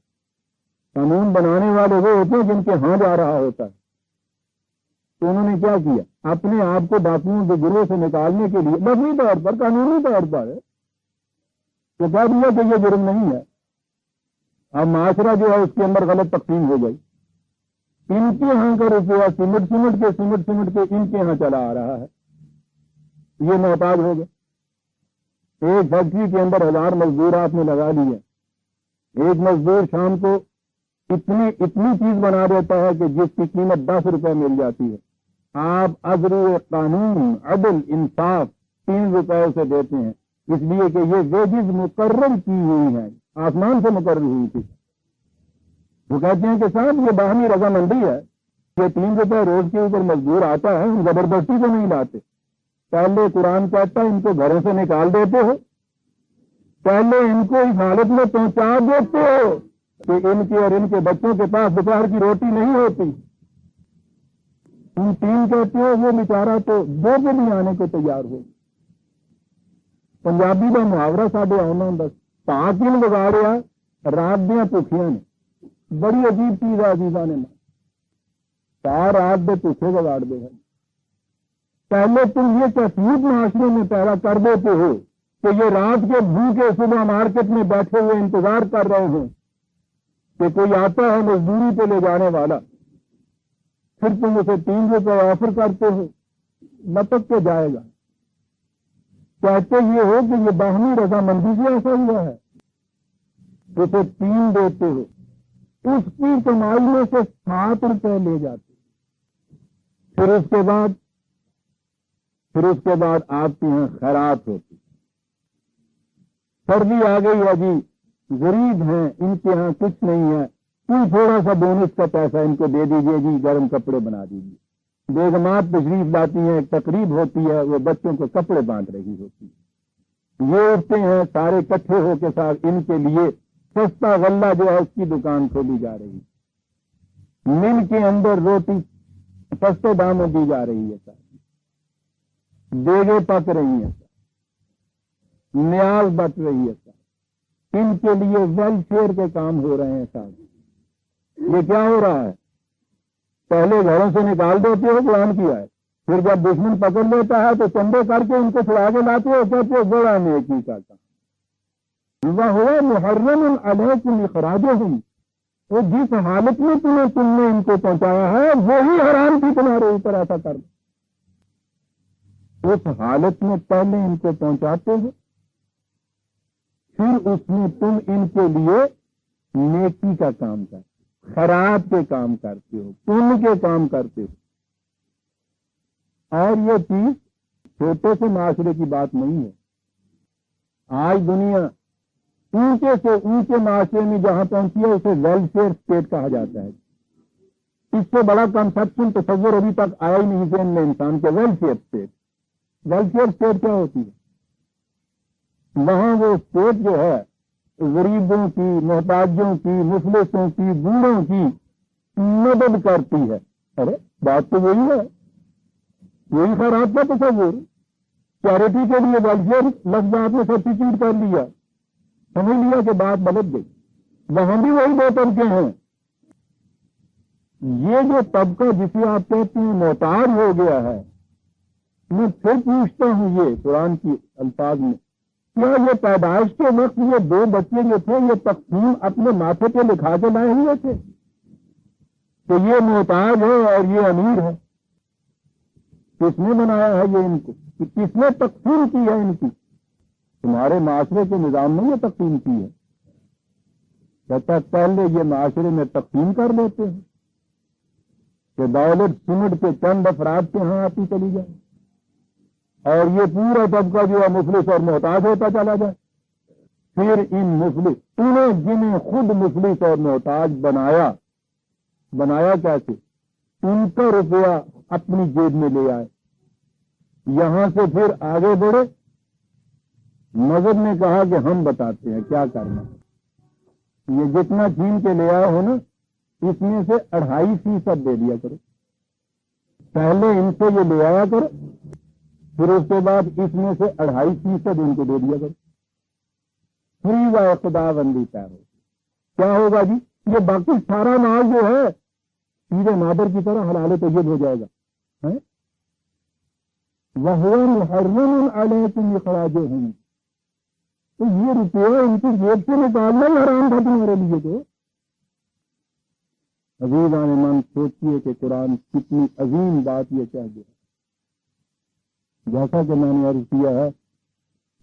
قانون بنانے والے وہ ہوتے ہیں جن کے ہاں جا رہا ہوتا ہے. تو انہوں نے کیا کیا؟ اپنے آپ کو ڈاکوؤں کے گروہ سے نکالنے کے لیے لفظی طور پر، قانونی طور پر تو کہہ دیا کہ یہ جرم نہیں ہے. اب معاشرہ جو ہے اس کے اندر غلط تقسیم ہو گئی. ان کے ہاں کا روپیہ سمٹ کے ان کے ہاں چلا آ رہا ہے. یہ محتاج ہو گئے. ایک فیکٹری کے اندر 1000 مزدور آپ نے لگا لیے. ایک مزدور شام کو اتنی چیز بنا دیتا ہے کہ جس کی قیمت 10 روپے مل جاتی ہے. آپ ازرو قانون، عدل، انصاف 3 روپے سے دیتے ہیں، اس لیے کہ یہ ویجز مقرر کی ہوئی ہیں، آسمان سے مقرر ہوئی تھی. وہ کہتے ہیں کہ صاحب یہ باہمی رضامندی ہے کہ 3 روپے روز کے اوپر مزدور آتا ہے، ہم زبردستی کو نہیں لاتے. پہلے قرآن کہتا ہے ان کو گھروں سے نکال دیتے ہو، پہلے ان کو اس حالت میں پہنچا دیتے ہو کہ ان کے اور ان کے بچوں کے پاس دوپہر کی روٹی نہیں ہوتی. تم 3 کہتے ہو، وہ بیچارہ تو 2 پہ بھی آنے کو تیار ہو. پنجابی کا محاورہ ساڈے آنا ہوں بس پاک دن بگاڑیا رات دیا بھوکیاں نے. بڑی عجیب چیز ہے عزیزاں نے، سار رات دے بھوکے بگاڑ دے ہیں. پہلے تم یہ تصویر معاشرے میں پیدا کر دیتے ہو کہ یہ رات کے بھوکے صبح مارکیٹ میں بیٹھے ہوئے انتظار کر رہے ہیں کہ کوئی آتا ہے مزدوری پہ لے جانے والا، پھر تم اسے 3 روپے آفر کرتے ہو، لپک کے جائے گا. کہتے یہ ہو کہ یہ باہمی رضامندی سے ایسا ہوا ہے. اسے 3 دیتے ہو، اس کی کمائی میں سے 7 روپے لے جاتے. پھر اس کے بعد آپ کے یہاں خیرات ہوتی. سردی آ گئی ہے جی، غریب ہیں، ان کے یہاں کچھ نہیں ہے، کوئی تھوڑا سا بونس کا پیسہ ان کو دے دیجیے جی، گرم کپڑے بنا دیجیے. بیگمات تشریف لاتی ہیں، ایک تقریب ہوتی ہے، وہ بچوں کو کپڑے باندھ رہی ہوتی ہے. یہ اٹھتے ہیں سارے اکٹھے ہو کے ساتھ ان کے لیے سستا غلہ جو ہے اس کی دکان کھولی جا رہی ہے. مل کے اندر روٹی سستے داموں دی جا رہی ہے، دیگیں پک رہی ہیں، نیاز بٹ رہی ہے. ان کے لیے ویلفیئر کے کام ہو رہے ہیں صاحب. یہ کیا ہو رہا ہے؟ پہلے گھروں سے نکال دیتے ہو، قرآن کیا ہے. پھر جب دشمن پکڑ لیتا ہے تو چندے کر کے ان کو چھڑا کے لاتے ہو، کہتے ہو بڑا نیکی کا کام. وَهُوَ مُحَرَّمٌ عَلَيْكُمْ إِخْرَاجُهُمْ. وہ جس حالت میں تم نے ان کو پہنچایا ہے وہی حرام تھی تمہارے اوپر ایسا کرنا. اس حالت میں پہلے ان کو پہنچاتے ہو، پھر اس میں تم ان کے لیے نیکی کا کام کرتے ہو، خیرات کے کام کرتے ہو، پن کے کام کرتے ہو. اور یہ چیز چھوٹے سے معاشرے کی بات نہیں ہے. آج دنیا اونچے سے اونچے معاشرے میں جہاں پہنچی ہے اسے ویلفیئر اسٹیٹ کہا جاتا ہے. اس سے بڑا کنسپشن تصور ابھی تک آیا ہی نہیں ذہن میں انسان کے. ویلفیئر اسٹیٹ، ویلفیئر اسٹیٹ کیا ہوتی ہے؟ وہاں وہ اسٹیٹ جو ہے غریبوں کی، محتاجوں کی، مفلسوں کی، بوڑھوں کی مدد کرتی ہے. ارے بات تو وہی ہے، وہی خیرات کا تصور. چیریٹی کے لیے ویلفیئر لفظ آپ نے سبسٹیٹیوٹ کر لیا، سمجھ لیا کہ بات بدل گئی. وہاں بھی وہی 2 طبقے ہیں. یہ جو طبقہ جسے آپ کہتے ہیں محتاج ہو گیا ہے، میں پھر پوچھتا ہوں یہ قرآن کی الفاظ میں، کیا یہ پیدائش کے وقت یہ 2 بچے جو تھے یہ تقسیم اپنے ماتھے پہ لکھا کے لائے ہوئے تھے کہ یہ محتاج ہے اور یہ امیر ہے؟ کس نے بنایا ہے یہ ان کو؟ کس نے تقسیم کی ہے ان کی؟ تمہارے معاشرے کے نظام میں یہ تقسیم کی ہے. کہتا پہلے یہ معاشرے میں تقسیم کر لیتے ہیں، کہ دولت سمٹ کے چند افراد کے ہاں آتی چلی جائے اور یہ پورا طبقہ جو ہے مفلس اور محتاج ہوتا چلا جائے. پھر ان مفلس انہیں جنہیں خود مفلس اور محتاج بنایا کیسے؟ ان کا روپیہ اپنی جیب میں لے آئے. یہاں سے پھر آگے بڑھے. مذہب نے کہا کہ ہم بتاتے ہیں کیا کرنا. یہ جتنا چھین کے لے آئے ہو نا، اس میں سے 2.5% دے دیا کرو. پہلے ان سے یہ لے آیا کرو، پھر اس کے بعد اس میں سے 2.5% ان کو دے دیا کرو. فری و خدا بندی ہو. کیا ہوگا جی؟ یہ باقی سارا مال جو ہے سیدھے مادر کی طرح حلال طیب ہو جائے گا. وَهُوَ مُحَرَّمٌ عَلَيْكُمْ إِخْرَاجُهُمْ. تو یہ روپیہ ان کی جیب سے نکالنا ہی حرام تھا تمہارے لیے. تو عزیزان من سوچیے کہ قرآن کتنی عظیم بات یہ کہہ دیا. جیسا کہ میں نے عرض کیا ہے،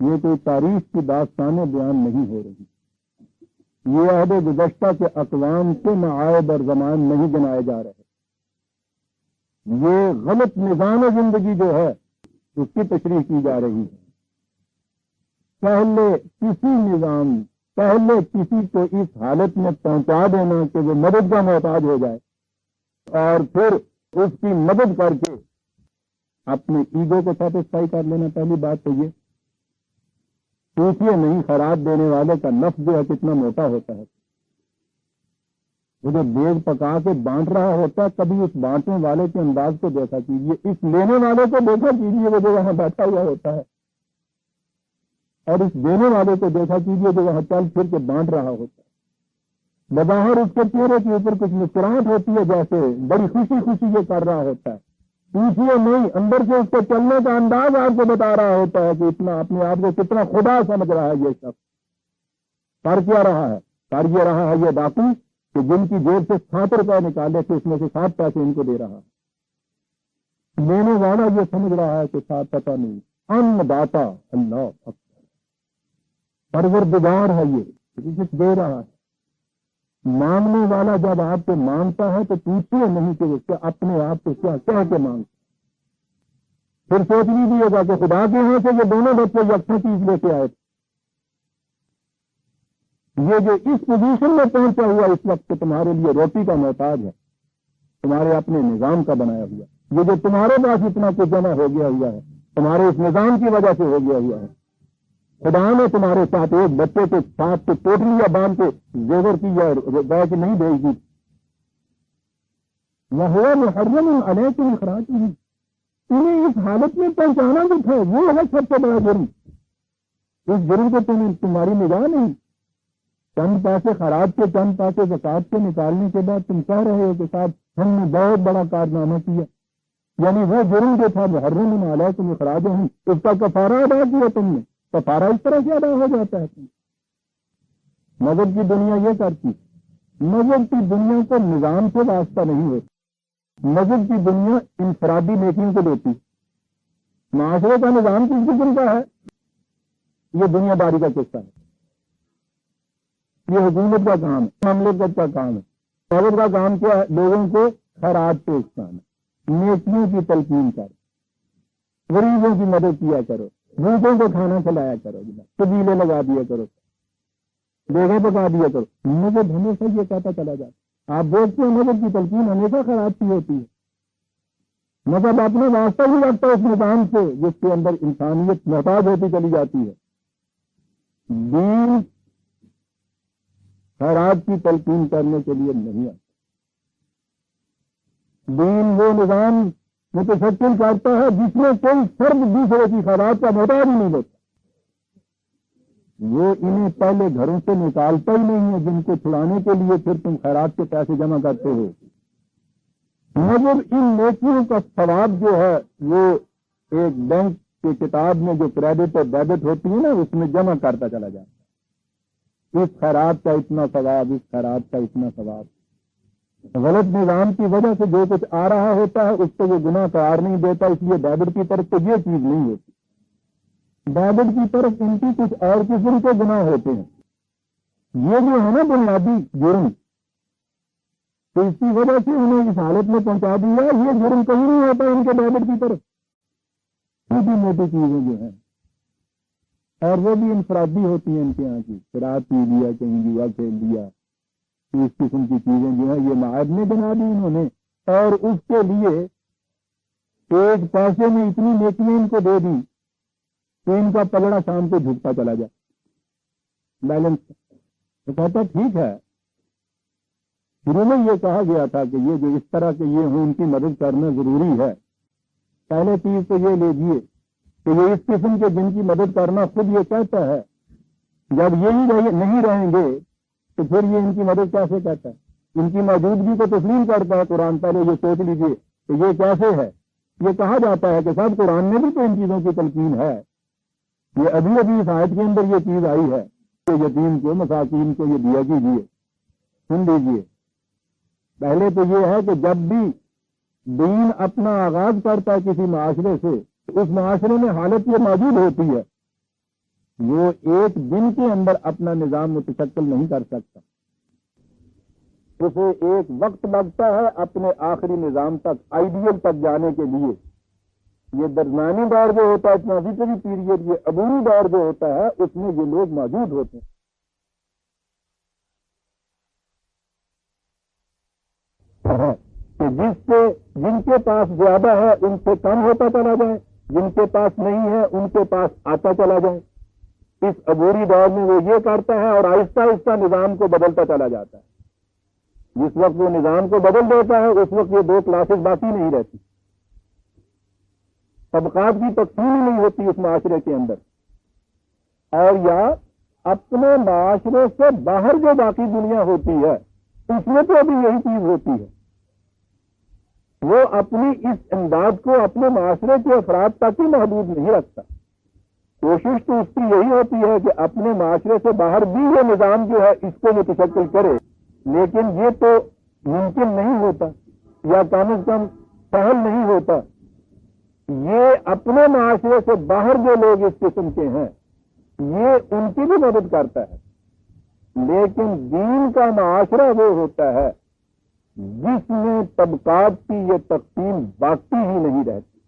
یہ کوئی تاریخ کی داستانیں بیان نہیں ہو رہی. یہ عہد گزشتہ کے اقوام کے معائب اور زمان نہیں گنائے جا رہے. یہ غلط نظام زندگی جو ہے اس کی تشریح کی جا رہی ہے. پہلے کسی کو اس حالت میں پہنچا دینا کہ وہ مدد کا محتاج ہو جائے، اور پھر اس کی مدد کر کے اپنے ایگو کو سیٹسفائی کر لینا. پہلی بات تو یہ پوچھئے نہیں خیرات دینے والے کا نفس جو ہے کتنا موٹا ہوتا ہے. وہ جو دیگ پکا کے بانٹ رہا ہوتا ہے، کبھی اس بانٹنے والے کے انداز کو دیکھا کیجیے، اس لینے والے کو دیکھا کیجیے وہ جو وہاں بیٹھا ہوا ہوتا ہے، اور اس دینے والے کو دیکھا کیجیے جو وہاں چل پھر کے بانٹ رہا ہوتا ہے. بظاہر اس کے چہرے کے اوپر کچھ مسکراہٹ ہوتی ہے، جیسے بڑی خوشی یہ کر رہا ہوتا ہے. پوچھئے نہیں، اندر سے اس کو چلنے کا انداز آپ کو بتا رہا ہوتا ہے کہ اتنا اپنے آپ کو کتنا خدا سمجھ رہا ہے. یہ سب کر کیا رہا ہے؟ کر یہ رہا ہے یہ ڈاکو کہ جن کی جیب سے 7 روپے نکالے تھے اس میں سے 7 پیسے ان کو دے رہا ہے. لینے والا یہ سمجھ رہا ہے کہ 7 پتہ نہیں. ان داتا اللہ اکبر، پروردگار ہے یہ رزق دے رہا ہے. مانگنے والا جب آپ سے مانگتا ہے تو پوچھئے نہیں کہ اس سے اپنے آپ کو کیا کہہ کے مانگتا. پھر سوچ لیجیے گا کہ خدا کے یہاں سے یہ دونوں بچے یکساں چیز لے کے آئے تھے. یہ جو اس پوزیشن میں پہنچا ہوا اس وقت تمہارے لیے روٹی کا محتاج ہے، تمہارے اپنے نظام کا بنایا ہوا. یہ جو تمہارے پاس اتنا کچھ جمع ہو گیا ہوا ہے تمہارے اس نظام کی وجہ سے ہو گیا ہوا ہے. خدا نے تمہارے ساتھ ایک بچے کے ساتھ تو ٹوٹلی یا باندھ کے زیور کی یا بیچ نہیں بھیج دی. وَهُوَ مُحَرَّمٌ عَلَيْكُمْ إِخْرَاجُهُمْ. انہیں اس حالت میں پہنچانا جو تھا وہ ہے سب سے بڑا جرم. اس جرم کو تمہاری نگاہ نہیں. چند پیسے خراج کے چند پیسے زکات کے نکالنے کے بعد تم کہہ رہے ہو کہ صاحب ہم نے بہت بڑا کارنامہ کیا. یعنی وہ جرم جو تھا محرم علیکم اخراجہم، اس کا کفارہ ادا کیا تم نے. کفارہ اس طرح سے ادا ہو جاتا ہے. مذہب کی دنیا یہ کرتی، مذہب کی دنیا کو نظام سے واسطہ نہیں ہوتا. مذہب کی دنیا انفرادی نیکیوں کو دیتی. معاشرے کا نظام کس قسم کا ہے؟ یہ دنیا داری کا قصہ ہے. یہ حکومت کا کام ہے، مملکت کا کام ہے. مذہب کا کام کیا ہے؟ لوگوں کو خیرات پیش کرنا، نیکیوں کی تلقین کر، غریبوں کی مدد کیا کرو، بھوکوں کو کھانا کھلایا کرو، قبیلے لگا دیا کرو، دیگیں پکا دیا کرو. مذہب ہمیشہ یہ کہتا چلا جاتا. آپ دیکھتے ہیں مذہب کی تلقین ہمیشہ خیرات کی ہوتی ہے. مذہب اپنا واسطہ ہی رکھتا ہے اس نظام سے جس کے اندر انسانیت محتاج ہوتی چلی جاتی ہے. دین خیرات کی تلقین کرنے کے لیے نہیں آتا. دین وہ نظام متشکل کرتا ہے جس میں کوئی فرد دوسرے کی خیرات کا محتاج ہی نہیں ہوتا. وہ انہیں پہلے گھروں سے نکالتا ہی نہیں ہے جن کو چھڑانے کے لیے پھر تم خیرات کے پیسے جمع کرتے ہو. مگر ان نیکیوں کا ثواب جو ہے وہ ایک بینک کی کتاب میں جو کریڈٹ اور ڈیبٹ ہوتی ہے نا اس میں جمع کرتا چلا جاتا ہے. اس خیرات کا اتنا ثواب، اس خیرات کا اتنا ثواب. غلط نظام کی وجہ سے جو کچھ آ رہا ہوتا ہے اس کو وہ گناہ قرار نہیں دیتا، اس لیے ڈیبٹ کی طرف تو یہ چیز نہیں ہوتی. ڈیبٹ کی طرف ان کی کچھ اور قسم کے گناہ ہوتے ہیں. یہ جو ہے نا بنیادی جرم، تو اس کی وجہ سے انہیں اس حالت میں پہنچا دیا. یہ جرم کہیں نہیں ہوتا ان کے ڈیبٹ کی طرف. چھوٹی موٹی چیزیں جو ہیں اور وہ بھی انفرادی ہوتی ہیں ان کے یہاں کی. شراب پی لیا, کہیں جوا کھیل لیا, اس قسم کی چیزیں جو ہیں یہ معاد میں بنا دی انہوں نے, اور اس کے لیے ایک پیسے میں اتنی نیکیاں ان کو دے دی کہ ان کا پلڑا شام کو جھکتا چلا جائے بیلنس. تو کہتا ٹھیک ہے, شروع میں یہ کہا گیا تھا کہ یہ جو اس طرح کے یہ ہوں ان کی مدد کرنا ضروری ہے. پہلے چیز تو یہ لیجیے کہ یہ اس قسم کے جن کی مدد کرنا خود یہ کہتا ہے, جب یہی نہیں رہیں گے تو پھر یہ ان کی مدد کیسے کہتا ہے؟ ان کی موجودگی کو تسلیم کرتا ہے قرآن. پہلے یہ سوچ لیجیے کہ یہ کیسے ہے. یہ کہا جاتا ہے کہ صاحب قرآن میں بھی تو ان چیزوں کی تلقین ہے. یہ ابھی ابھی اس آیت کے اندر یہ چیز آئی ہے کہ یتیم کو, مساکین کو یہ دیا کیجیے. سن لیجیے, پہلے تو یہ ہے کہ جب بھی دین اپنا آغاز کرتا ہے کسی معاشرے سے, اس معاشرے میں حالت یہ موجود ہوتی ہے, وہ ایک دن کے اندر اپنا نظام متشکل نہیں کر سکتا. اسے ایک وقت لگتا ہے اپنے آخری نظام تک, آئیڈیل تک جانے کے لیے. یہ درمیانی دور جو ہوتا ہے, ٹرانزیٹری پیریڈ, یہ عبوری دور جو ہوتا ہے, اس میں یہ لوگ موجود ہوتے ہیں. کہ جن کے پاس زیادہ ہے ان سے کم ہوتا چلا جائے, جن کے پاس نہیں ہے ان کے پاس آتا چلا جائے. اس عبوری دور میں وہ یہ کرتا ہے اور آہستہ آہستہ نظام کو بدلتا چلا جاتا ہے. جس وقت وہ نظام کو بدل دیتا ہے اس وقت یہ دو کلاسز باقی نہیں رہتی, طبقات کی تقسیم ہی نہیں ہوتی اس معاشرے کے اندر. اور یا اپنے معاشرے سے باہر جو باقی دنیا ہوتی ہے اس میں تو ابھی یہی چیز ہوتی ہے. وہ اپنی اس امداد کو اپنے معاشرے کے افراد تک ہی محدود نہیں رکھتا. کوشش تو اس کی یہی ہوتی ہے کہ اپنے معاشرے سے باہر بھی یہ نظام جو ہے اس کو متشکل کرے, لیکن یہ تو ممکن نہیں ہوتا, یا کم از کم سہل نہیں ہوتا. یہ اپنے معاشرے سے باہر جو لوگ اس قسم کے ہیں یہ ان کی بھی مدد کرتا ہے, لیکن دین کا معاشرہ وہ ہوتا ہے جس میں طبقات کی یہ تقسیم باقی ہی نہیں رہتی.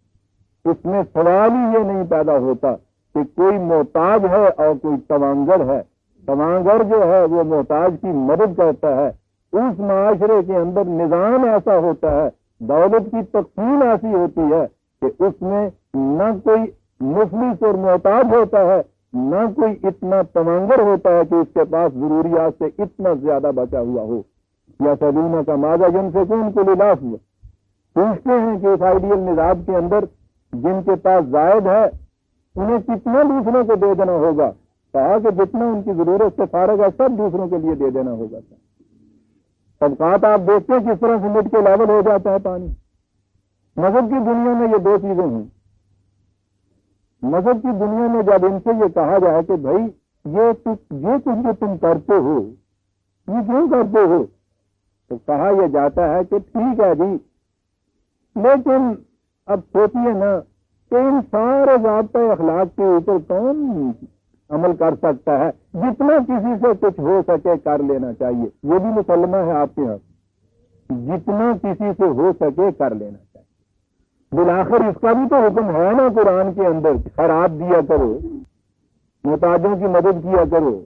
اس میں سوال ہی یہ نہیں پیدا ہوتا کہ کوئی محتاج ہے اور کوئی توانگر ہے. توانگر جو ہے وہ محتاج کی مدد کرتا ہے. اس معاشرے کے اندر نظام ایسا ہوتا ہے, دولت کی تقسیم ایسی ہوتی ہے کہ اس میں نہ کوئی مفلس اور محتاج ہوتا ہے, نہ کوئی اتنا توانگر ہوتا ہے کہ اس کے پاس ضروریات سے اتنا زیادہ بچا ہوا ہو. یا سلونہ کا ماذا ينفقون کو لباس میں پوچھتے ہیں کہ اس آئیڈیل نظام کے اندر جن کے پاس زائد ہے انہیں کتنا دوسروں کو دے دینا ہوگا. کہا کہ جتنا ان کی ضرورت سے فارغ ہے سب دوسروں کے لیے دے دینا ہوگا. طبقات آپ دیکھتے ہیں کس طرح سے مٹ کے لیول ہو جاتا ہے پانی. مذہب کی دنیا میں یہ دو چیزیں ہیں. مذہب کی دنیا میں جب ان سے یہ کہا جائے کہ بھائی یہ کچھ جو تم کرتے ہو یہ کیوں کرتے ہو, تو کہا یہ جاتا ہے کہ ٹھیک ہے جی, لیکن اب سوچیے نا کہ ان سارے ضابطۂ اخلاق کے اوپر کون عمل کر سکتا ہے. جتنا کسی سے کچھ ہو سکے کر لینا چاہیے. یہ بھی مسلمہ ہے آپ کے یہاں, جتنا کسی سے ہو سکے کر لینا چاہیے. بالآخر اس کا بھی تو حکم ہے نا قرآن کے اندر, خیرات دیا کرو, محتاجوں کی مدد کیا کرو.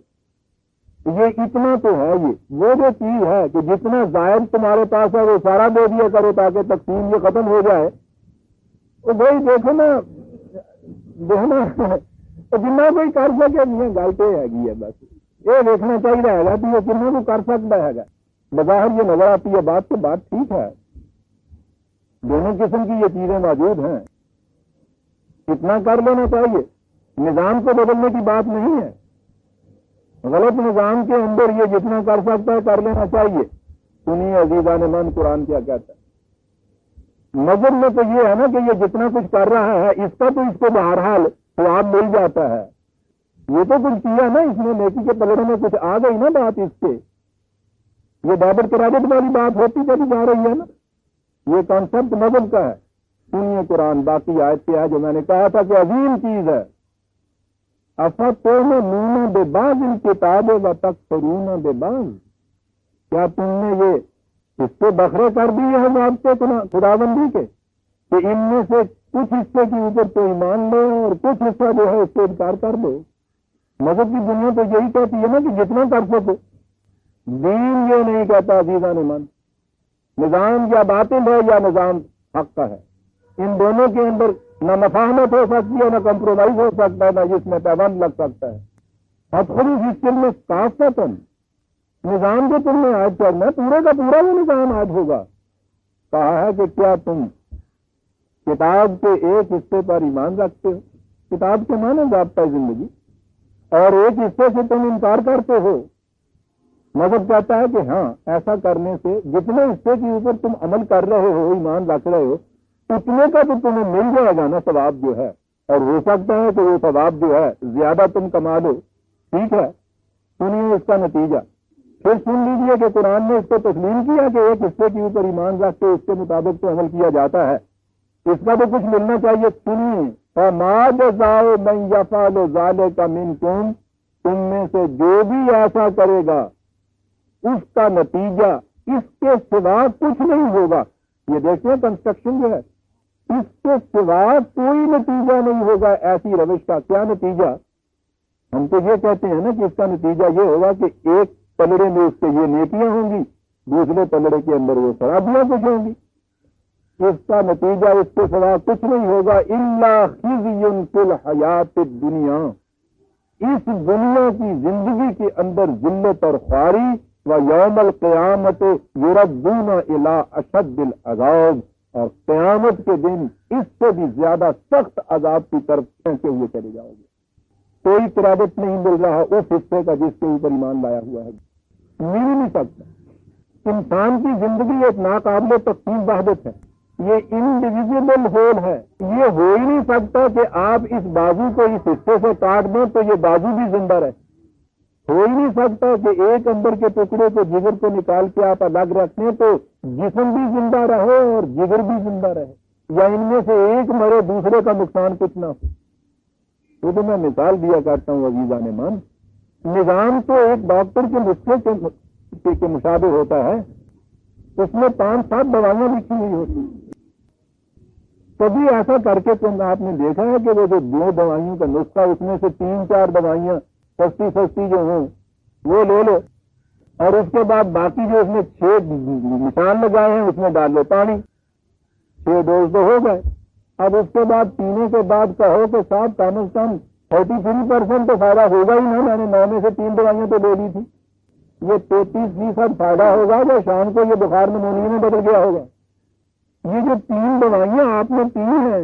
یہ اتنا تو ہے. یہ وہ جو چیز ہے کہ جتنا زائد تمہارے پاس ہے وہ سارا دے دیا کرو تاکہ تقسیم یہ ختم ہو جائے. تو بھائی دیکھو نا جنہ کوئی کر سکے گل تو ہے بس یہ دیکھنا چاہیے ہے کہ یہ کنہ کو کر سکتا ہے. بظاہر یہ نظر آتی ہے بات تو بات ٹھیک ہے, دونوں قسم کی یہ چیزیں موجود ہیں. اتنا کر لینا چاہیے. نظام کو بدلنے کی بات نہیں ہے. غلط نظام کے اندر یہ جتنا کر سکتا ہے کر لینا چاہیے. سنیے عزیزان من قرآن کیا کہتا ہے. مذہب میں تو یہ ہے نا کہ یہ جتنا کچھ کر رہا ہے اس کا تو اس کو بہرحال ثواب مل جاتا ہے. یہ تو کچھ کیا نا اس نے, نیکی کے پلڑے میں کچھ آ گئی نا بات اس کے. یہ ڈیبٹ کریڈٹ والی بات ہوتی چلی جا رہی ہے نا. یہ کانسیپٹ مذہب کا ہے. سنیے قرآن باقی آیت کیا ہے جو میں نے کہا تھا کہ عظیم چیز ہے. افتؤمنون ببعض الکتاب وتکفرون ببعض, کیا تم نے یہ حصے بکھرے کر دیے ہیں ضابطے خداوندی کے کہ ان میں سے کچھ حصے کے اوپر تو ایمان لو اور کچھ حصہ جو ہے اس کو انکار کر دو. مذہب کی دنیا تو یہی کہتی ہے نا کہ جتنا کر سکو. دین یہ نہیں کہتا عزیزان من نظام یا باطل ہے یا نظام حق کا ہے. ان دونوں کے اندر نہ مفاہمت ہو سکتی ہے نہ کمپرومائز ہو سکتا ہے نہ جس میں پیبند لگ سکتا ہے. اب خود اس چیز میں کافتن نظام جو تم نے آج کرنا پورے کا پورا وہ نظام آج ہوگا. کہا ہے کہ کیا تم کتاب کے ایک حصے پر ایمان رکھتے ہو. کتاب کے معنی ضابطۂ زندگی اور ایک حصے سے تم انکار کرتے ہو. مذہب کہتا ہے کہ ہاں ایسا کرنے سے جتنے حصے کے اوپر تم عمل کر رہے ہو ایمان رکھ رہے ہو اتنے کا تو تمہیں مل جائے گا نا ثواب جو ہے. اور ہو سکتا ہے کہ وہ ثواب جو ہے زیادہ تم کما لو. ٹھیک ہے سنیے اس کا نتیجہ. پھر سن لیجئے کہ قرآن نے اس کو تسلیم کیا کہ ایک حصے کے اوپر ایمان رکھ کے اس کے مطابق تو عمل کیا جاتا ہے. اس کا تو کچھ ملنا چاہیے. سنیے فَمَا جَزَاءُ مَن يَفْعَلُ ذَلِكَ مِنكُمْ تم میں سے جو بھی ایسا کرے گا اس کا نتیجہ اس کے سوا کچھ نہیں ہوگا. یہ دیکھیں کنسٹرکشن جو ہے اس کے سوا کوئی نتیجہ نہیں ہوگا ایسی روش کا. کیا نتیجہ؟ ہم تو یہ کہتے ہیں نا کہ اس کا نتیجہ یہ ہوگا کہ ایک پلڑے میں اس کے یہ نیکیاں ہوں گی دوسرے پلڑے کے اندر وہ خرابیاں کچھ ہوں گی. اس کا نتیجہ اس کے سوا کچھ نہیں ہوگا الا خزي في الحیات الدنیا. اس دنیا کی زندگی کے اندر ذلت اور خواری و یوم القیامت یردون الی اشد العذاب اور قیامت کے دن اس سے بھی زیادہ سخت عذاب کی طرف کھینچے ہوئے چلے جاؤ گے. کوئی کریڈٹ نہیں مل رہا اس حصے کا جس کے اوپر ایمان لایا ہوا ہے. مل نہیں سکتا. انسان کی زندگی ایک ناقابل تقسیم وحدت ہے. یہ انڈیویزبل ہول ہے. یہ ہو ہی نہیں سکتا کہ آپ اس بازو کو اس حصے سے کاٹ دیں تو یہ بازو بھی زندہ رہے. ہو ہی نہیں سکتا کہ ایک اندر کے ٹکڑے کو جگر کو نکال کے آپ الگ رکھیں تو جسم بھی زندہ رہے اور جگر بھی زندہ رہے یا ان میں سے ایک مرے دوسرے کا نقصان کچھ نہ ہو. وہ تو میں مثال دیا کرتا ہوں عزیزان من. نظام تو ایک ڈاکٹر کے نسخے کے مشابہ ہوتا ہے. اس میں 5-7 دوائیاں لکھی ہوئی ہوتی. کبھی ایسا کر کے تم آپ نے دیکھا ہے کہ وہ جو 2 دوائیوں کا نسخہ اس میں سے 3-4 دوائیاں سستی جو ہوں وہ لے لو اور اس کے بعد باقی جو اس میں 6 نشان لگائے ہیں اس میں ڈال لو پانی. 6 ڈوز تو ہو گئے. اب اس کے بعد پینے کے بعد کہو کہ صاحب کم از کم 33% تو فائدہ ہوگا ہی نا. میں نے 9 میں سے 3 دوائیاں تو لے لی تھی. یہ 33% فائدہ ہوگا یا شام کو یہ بخار نمونیا میں بدل گیا ہوگا. یہ جو 3 دوائیاں آپ نے پی ہیں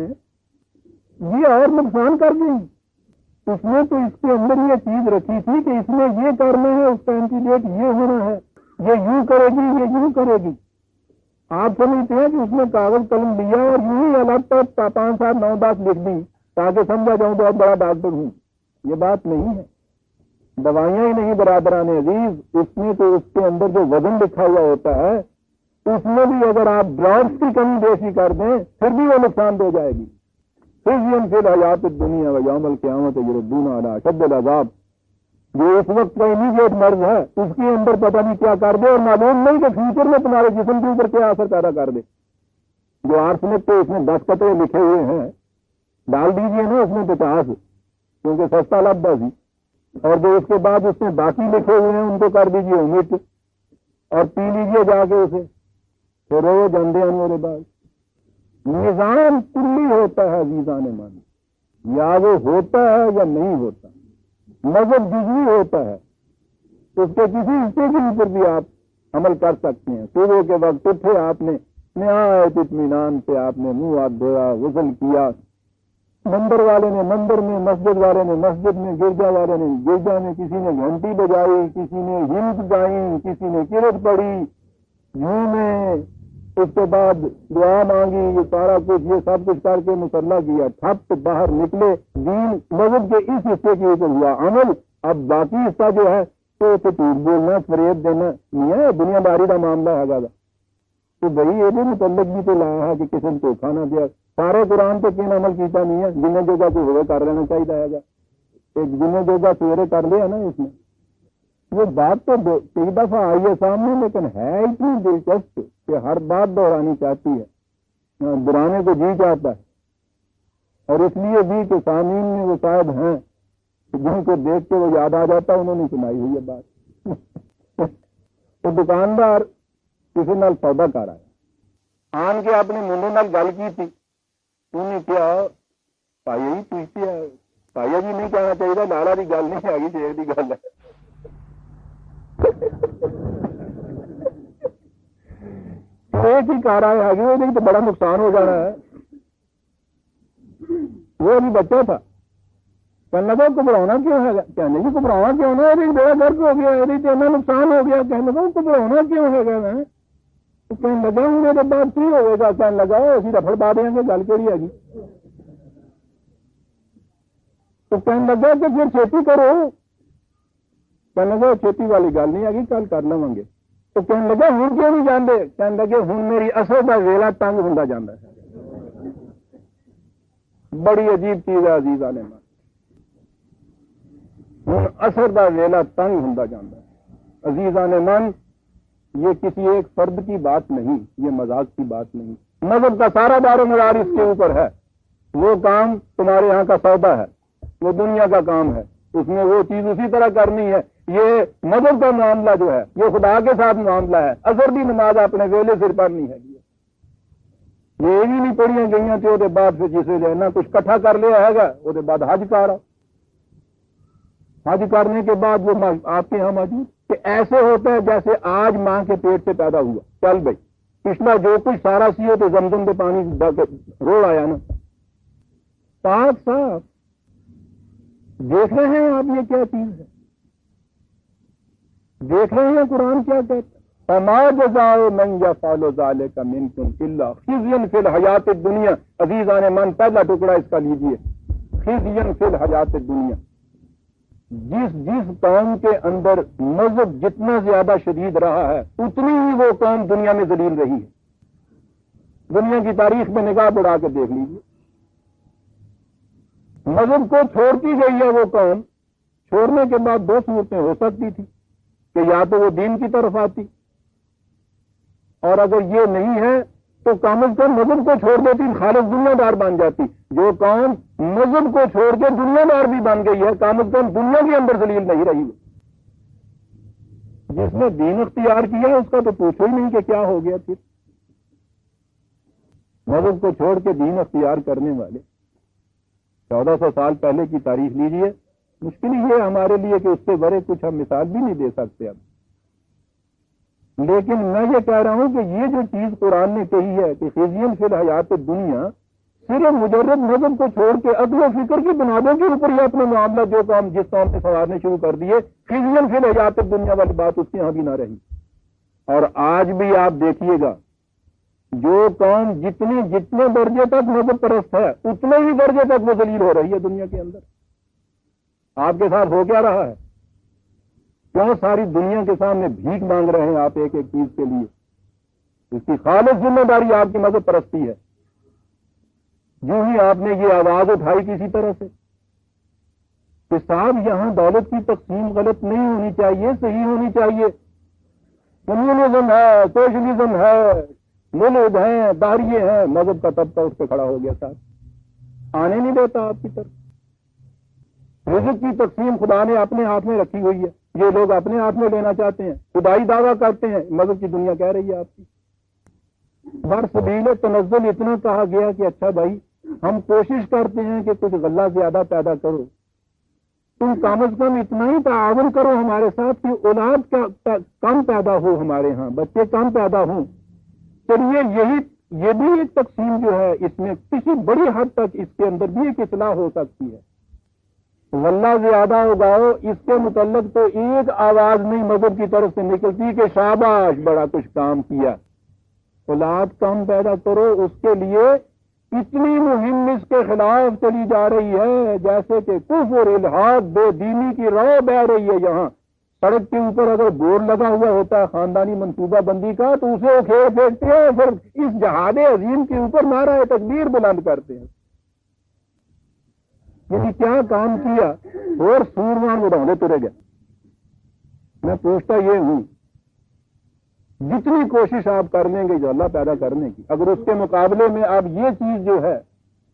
یہ اور نقصان کر گئی. اس نے تو اس کے اندر یہ چیز رکھی تھی کہ اس میں یہ کرنا ہے اس کا اینٹیڈیٹ یہ ہونا ہے یہ یوں کرے گی یہ یوں کرے گی. آپ سمجھتے ہیں کہ اس نے کاغذ قلم لیا اور یوں ہی الگ تک 5-7-9-10 لکھ دی تاکہ سمجھا جاؤں بہت بڑا ڈاکٹر ہوں. یہ بات نہیں ہے. دوائیاں ہی نہیں برادران عزیز. اس میں تو اس کے اندر جو وزن لکھا ہوا ہوتا ہے اس میں بھی اگر آپ ڈراپس کی کمی بیشی کر دیں پھر بھی وہ نقصان دے جائے گی. خزي في الحیات الدنیا و یوم القیامت یردون علی اشد العذاب. جو اس وقت کا امیڈیٹ مرض ہے اس کے اندر پتہ نہیں کیا کر دے اور معلوم نہیں کہ فیوچر میں تمہارے جسم کے اوپر کیا اثر پیدا کر دے. جو آرسنک کے اس میں 10 قطرے لکھے ہوئے ہیں ڈال دیجئے نا اس میں 50 کیونکہ سستا لبا سی. اور جو اس کے بعد اس میں باقی لکھے ہوئے ہیں ان کو کر دیجئے امٹ اور پی لیجئے جا کے اسے. پھر روز اندھے انورے بعد نظام کلی ہوتا ہے عزیزان من. یا وہ ہوتا ہے یا نہیں ہوتا. مذہب جزوی ہوتا ہے. اس کے کسی حصے کے اوپر بھی آپ عمل کر سکتے ہیں. صبح کے وقت اٹھے آپ نے نہایت اطمینان سے آپ نے منہ ہاتھ دھویا غسل کیا. مندر والے نے مندر میں مسجد والے نے مسجد میں گرجا والے نے گرجا میں کسی نے گھنٹی بجائی کسی نے ہند گائی کسی نے کرت پڑھی یوں میں اس کے بعد دعا مانگی یہ سارا کچھ یہ سب کچھ کر کے مسلح کیا ٹھپ باہر نکلے. دین مذہب کے اس حصے کے اوپر ہوا عمل. اب باقی حصہ جو ہے تو اسے جھوٹ بولنا فریب دینا نہیں ہے. دنیا داری کا معاملہ ہے زیادہ. تو بھائی یہ متعلق بھی تو لایا ہے کہ کسی نے دھوکھا نہ دیا. سارے قرآن تو کین عمل کیتا نہیں ہے. جنہیں جگہ کو ہوئے کر لینا چاہیے گا. ایک جنہیں جگہ سویرے کر لیا نا اس میں وہ بات تو کئی دفعہ آئی ہے سامنے، لیکن ہے اتنی دلچسپ کہ ہر بات دہرانی چاہتی ہے، دہرانے کو جی چاہتا ہے، اور اس لیے بھی کہ سامعین میں وہ شاید ہیں جن کو دیکھ کے وہ یاد آ جاتا، انہوں نے سنائی ہوئی ہے بات۔ تو دکاندار کسی نال سودا کر آیا، آن کے اپنے منڈے نال گل کی تھی، انہیں کیا پایا جی پوچھتی ہے، پایا جی نہیں کہنا چاہیے، لالا کی گل نہیں آ گئی، شیر کی گل ہے۔ ایک ہی کار آئے آگے، وہ تو بڑا نقصان ہو جانا ہے۔ وہ ابھی بچہ تھا، کہنے لگا گھبرانا کیوں ہے؟ کہنے جی گھبرانا کیوں نہ، میرا گرد ہو گیا، اتنا نقصان ہو گیا۔ کہنے لگا گھبرانا کیوں ہے گا؟ میں کہنے لگا میرے بعد کی ہوئے گا؟ کہنے لگا اسی رفڑ پا دیں گے، گل کہڑی ہے گی؟ تو کہنے لگا کہ پھر چھیتی کرو۔ کہنے لگا چھیتی والی گل نہیں ہے، کل کر لیں گے۔ تو کہنے لگا ہوں کیوں نہیں جانے؟ کہنے لگے ہوں میری اصل کا ویلا تنگ ہوں جانا ہے۔ بڑی عجیب چیز ہے عزیز عالم، ہوں اثر کا ویلا تنگ ہوں جانا ہے۔ عزیز عالم، یہ کسی ایک فرد کی بات نہیں، یہ مذاق کی بات نہیں، مذہب کا سارا دار و مدار اس کے اوپر ہے۔ وہ کام تمہارے یہاں کا سودا ہے، وہ دنیا کا کام ہے، اس میں وہ چیز اسی طرح کرنی ہے۔ یہ مذہب کا معاملہ جو ہے یہ خدا کے ساتھ معاملہ ہے۔ اثر بھی نماز اپنے ویلے سر پڑھنی ہے، یہ بھی نہیں پڑھیاں گئی تھے وہ بعد پھر جسے جو ہے نا کچھ کٹھا کر لیا ہے گا، وہ بعد حج کر حج کرنے کے بعد وہ آپ کے یہاں موجود کہ ایسے ہوتا ہے جیسے آج ماں کے پیٹ سے پیدا ہوا، چل بھائی پچھلا جو کچھ سارا سی ہو تو زمزم کے پانی روڑ آیا نا، پاک صاحب۔ دیکھ رہے ہیں آپ یہ کیا چیز ہے؟ دیکھ رہے ہیں قرآن کیا کہتا ہے؟ فما جزاء من یفعل ذلک منکم الا خزی فی الحیات الدنیا۔ عزیزان من، پہلا ٹکڑا اس کا لیجیے، خزی فی الحیات الدنیا۔ جس قوم کے اندر مذہب جتنا زیادہ شدید رہا ہے اتنی ہی وہ قوم دنیا میں ذلیل رہی ہے۔ دنیا کی تاریخ میں نگاہ بڑھا کے دیکھ لیجیے، مذہب کو چھوڑتی گئی ہے وہ قوم۔ چھوڑنے کے بعد دو صورتیں ہو سکتی تھی کہ یا تو وہ دین کی طرف آتی، اور اگر یہ نہیں ہے تو کم از کم مذہب کو چھوڑ دیتی، خالص دنیا دار بن جاتی۔ جو قوم مذہب کو چھوڑ کے دنیا دار بھی بن گئی ہے، کم از کم دنیا کے اندر ذلیل نہیں رہی ہے۔ جس نے دین اختیار کیا اس کا تو پوچھو ہی نہیں کہ کیا ہو گیا۔ پھر مذہب کو چھوڑ کے دین اختیار کرنے والے 1400 سال پہلے کی تاریخ لیجئے، مشکل ہی ہے ہمارے لیے کہ اس سے بڑے کچھ ہم مثال بھی نہیں دے سکتے اب۔ لیکن میں یہ کہہ رہا ہوں کہ یہ جو چیز قرآن نے کہی ہے کہ خزی فی الحیات الدنیا، صرف مجرد مذہب کو چھوڑ کے عقل و فکر کی بنیادوں کے اوپر ہی اپنے معاملہ جو کام جس قوم سے سنوارنے شروع کر دیے، خزی فی الحیات الدنیا والی بات اس کے یہاں بھی نہ رہی۔ اور آج بھی آپ دیکھیے گا، جو قوم جتنے درجے تک مذہب پرست ہے اتنے ہی درجے تک وہ ذلیل ہو رہی ہے دنیا کے اندر۔ آپ کے ساتھ ہو کیا رہا ہے؟ کیوں ساری دنیا کے سامنے بھیک مانگ رہے ہیں آپ ایک ایک چیز کے لیے؟ اس کی خالص ذمہ داری آپ کی مذہب پرستی ہے۔ یوں ہی آپ نے یہ آواز اٹھائی کسی طرح سے کہ صاحب یہاں دولت کی تقسیم غلط نہیں ہونی چاہیے، صحیح ہونی چاہیے، کمیونزم ہے، سوشلزم ہے، ملحد ہیں، داریے ہیں، مذہب کا طبقہ اٹھ کے کھڑا ہو گیا صاحب، آنے نہیں دیتا آپ کی طرف۔ رزق کی تقسیم خدا نے اپنے ہاتھ میں رکھی ہوئی ہے، یہ لوگ اپنے ہاتھ میں لینا چاہتے ہیں، خدائی دعویٰ کرتے ہیں، مذہب کی دنیا کہہ رہی ہے آپ کی۔ برسبیل تنزل اتنا کہا گیا کہ اچھا بھائی ہم کوشش کرتے ہیں کہ کچھ غلہ زیادہ پیدا کرو، تم کم از کم اتنا ہی تعاون کرو ہمارے ساتھ کہ اولاد کم پیدا ہو، ہمارے ہاں بچے کم پیدا ہوں۔ چلیے یہ بھی ایک تقسیم جو ہے اس میں کسی بڑی حد تک اس کے اندر بھی ایک اصلاح ہو سکتی ہے۔ غلہ زیادہ اگاؤ، اس کے متعلق تو ایک آواز نہیں مذہب کی طرف سے نکلتی کہ شاباش بڑا کچھ کام کیا۔ اولاد کم پیدا کرو، اس کے لیے اتنی مہم اس کے خلاف چلی جا رہی ہے جیسے کہ کفر، الحاد، بے دینی کی رو بہ رہی ہے۔ یہاں سڑک کے اوپر اگر بورڈ لگا ہوا ہوتا ہے خاندانی منصوبہ بندی کا تو اسے وہ کھیل پھینکتے ہیں، پھر اس جہاد عظیم کے اوپر نعرہ تکبیر بلند کرتے ہیں۔ یعنی کیا کام کیا اور سورمان اڑانے ترے گئے۔ میں پوچھتا یہ ہوں، جتنی کوشش آپ کر لیں گے جو اللہ پیدا کرنے کی، اگر اس کے مقابلے میں آپ یہ چیز جو ہے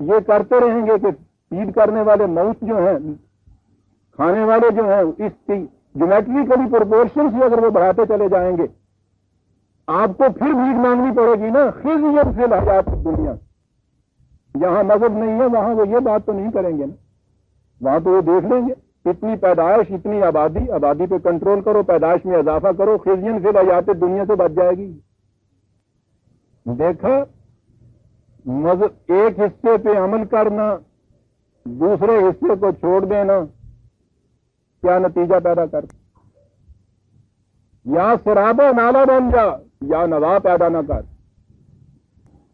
یہ کرتے رہیں گے کہ فیڈ کرنے والے ماؤس جو ہیں، کھانے والے جو ہیں، اس کی جیومیٹریکلی پروپورشن سے اگر وہ بڑھاتے چلے جائیں گے، آپ کو پھر بھیک مانگنی پڑے گی نا، خزی فی الحیات الدنیا۔ جہاں مذہب نہیں ہے وہاں وہ یہ بات تو نہیں کریں گے نا، وہاں تو وہ دیکھ لیں گے اتنی پیدائش، اتنی آبادی، آبادی پہ کنٹرول کرو، پیدائش میں اضافہ کرو، خزی فی الحیات الدنیا سے بچ جائے گی۔ دیکھا، مذہب ایک حصے پہ عمل کرنا، دوسرے حصے کو چھوڑ دینا کیا نتیجہ پیدا کرتا، یا سرابہ نالا بن جا یا نوا پیدا نہ کر۔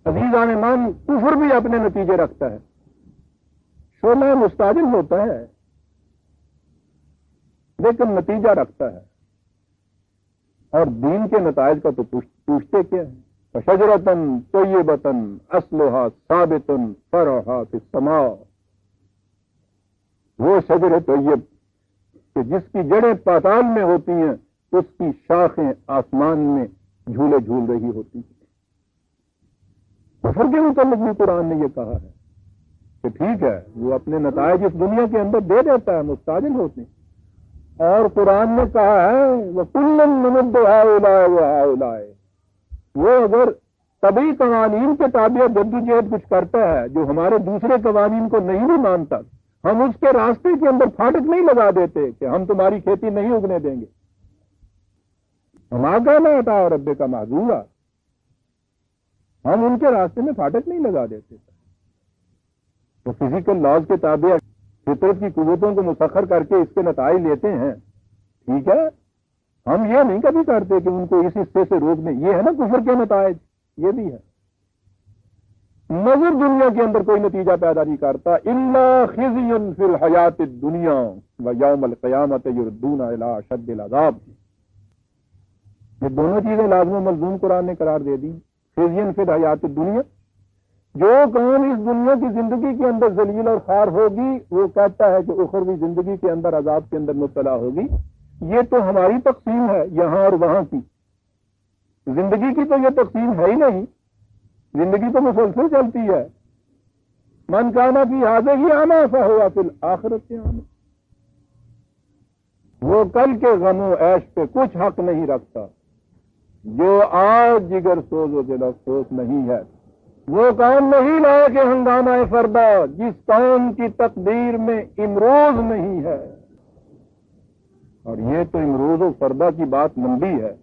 عزیزان من، کفر بھی اپنے نتیجے رکھتا ہے، شعلہ مستعجل ہوتا ہے لیکن نتیجہ رکھتا ہے، اور دین کے نتائج کا تو پوچھتے کیا ہے؟ فشجرتن طیبتن اصلها ثابت فرعها فی السماء، وہ شجر طیب کہ جس کی جڑیں پاتال میں ہوتی ہیں، اس کی شاخیں آسمان میں جھولے جھول رہی ہوتی ہیں۔ کفر کے متعلق بھی قرآن نے یہ کہا ہے کہ ٹھیک ہے وہ اپنے نتائج اس دنیا کے اندر دے دیتا ہے، مستعجل ہوتے ہیں، اور قرآن نے کہا ہے وَكُلًّا نُمِدُّ هَؤُلَاءِ وَهَؤُلَاءِ، وہ اگر طبی قوانین کے تابع جدوجہد کچھ کرتا ہے جو ہمارے دوسرے قوانین کو نہیں بھی مانتا، ہم اس کے راستے کے اندر پھاٹک نہیں لگا دیتے کہ ہم تمہاری کھیتی نہیں اگنے دیں گے۔ ہمارا کہنا تھا رب کا معذورا، ہم ان کے راستے میں پھاٹک نہیں لگا دیتے۔ تو فزیکل لاز کے تابع فطرت کی قوتوں کو مسخر کر کے اس کے نتائج لیتے ہیں، ٹھیک ہے، ہم یہ نہیں کبھی کرتے کہ ان کو اس حصے سے روکنے، یہ ہے نا کفر کے نتائج، یہ بھی ہے۔ مذہب دنیا کے اندر کوئی نتیجہ پیدا نہیں کرتا، الا خزی فی الحیات الدنیا ویوم القیامت یردون الی اشد العذاب۔ یہ دونوں چیزیں لازم و ملزوم قرآن نے قرار دے دی۔ خزی فی الحیات الدنیا، جو قوم اس دنیا کی زندگی کے اندر ذلیل اور خوار ہوگی، وہ کہتا ہے کہ اخروی زندگی کے اندر عذاب کے اندر مبتلا ہوگی۔ یہ تو ہماری تقسیم ہے یہاں اور وہاں کی، زندگی کی تو یہ تقسیم ہے ہی نہیں، زندگی تو مسلسل چلتی ہے۔ من کان فی ہذہ اعمی فہو فی الآخرۃ اعمی، وہ کل کے غم و عیش پہ کچھ حق نہیں رکھتا، جو آج جگر سوز و دل افسوس نہیں ہے، وہ کام نہیں لائے کہ ہنگامہ فردا، جس قوم کی تقدیر میں امروز نہیں ہے۔ اور یہ تو امروز و فردا کی بات لمبی ہے،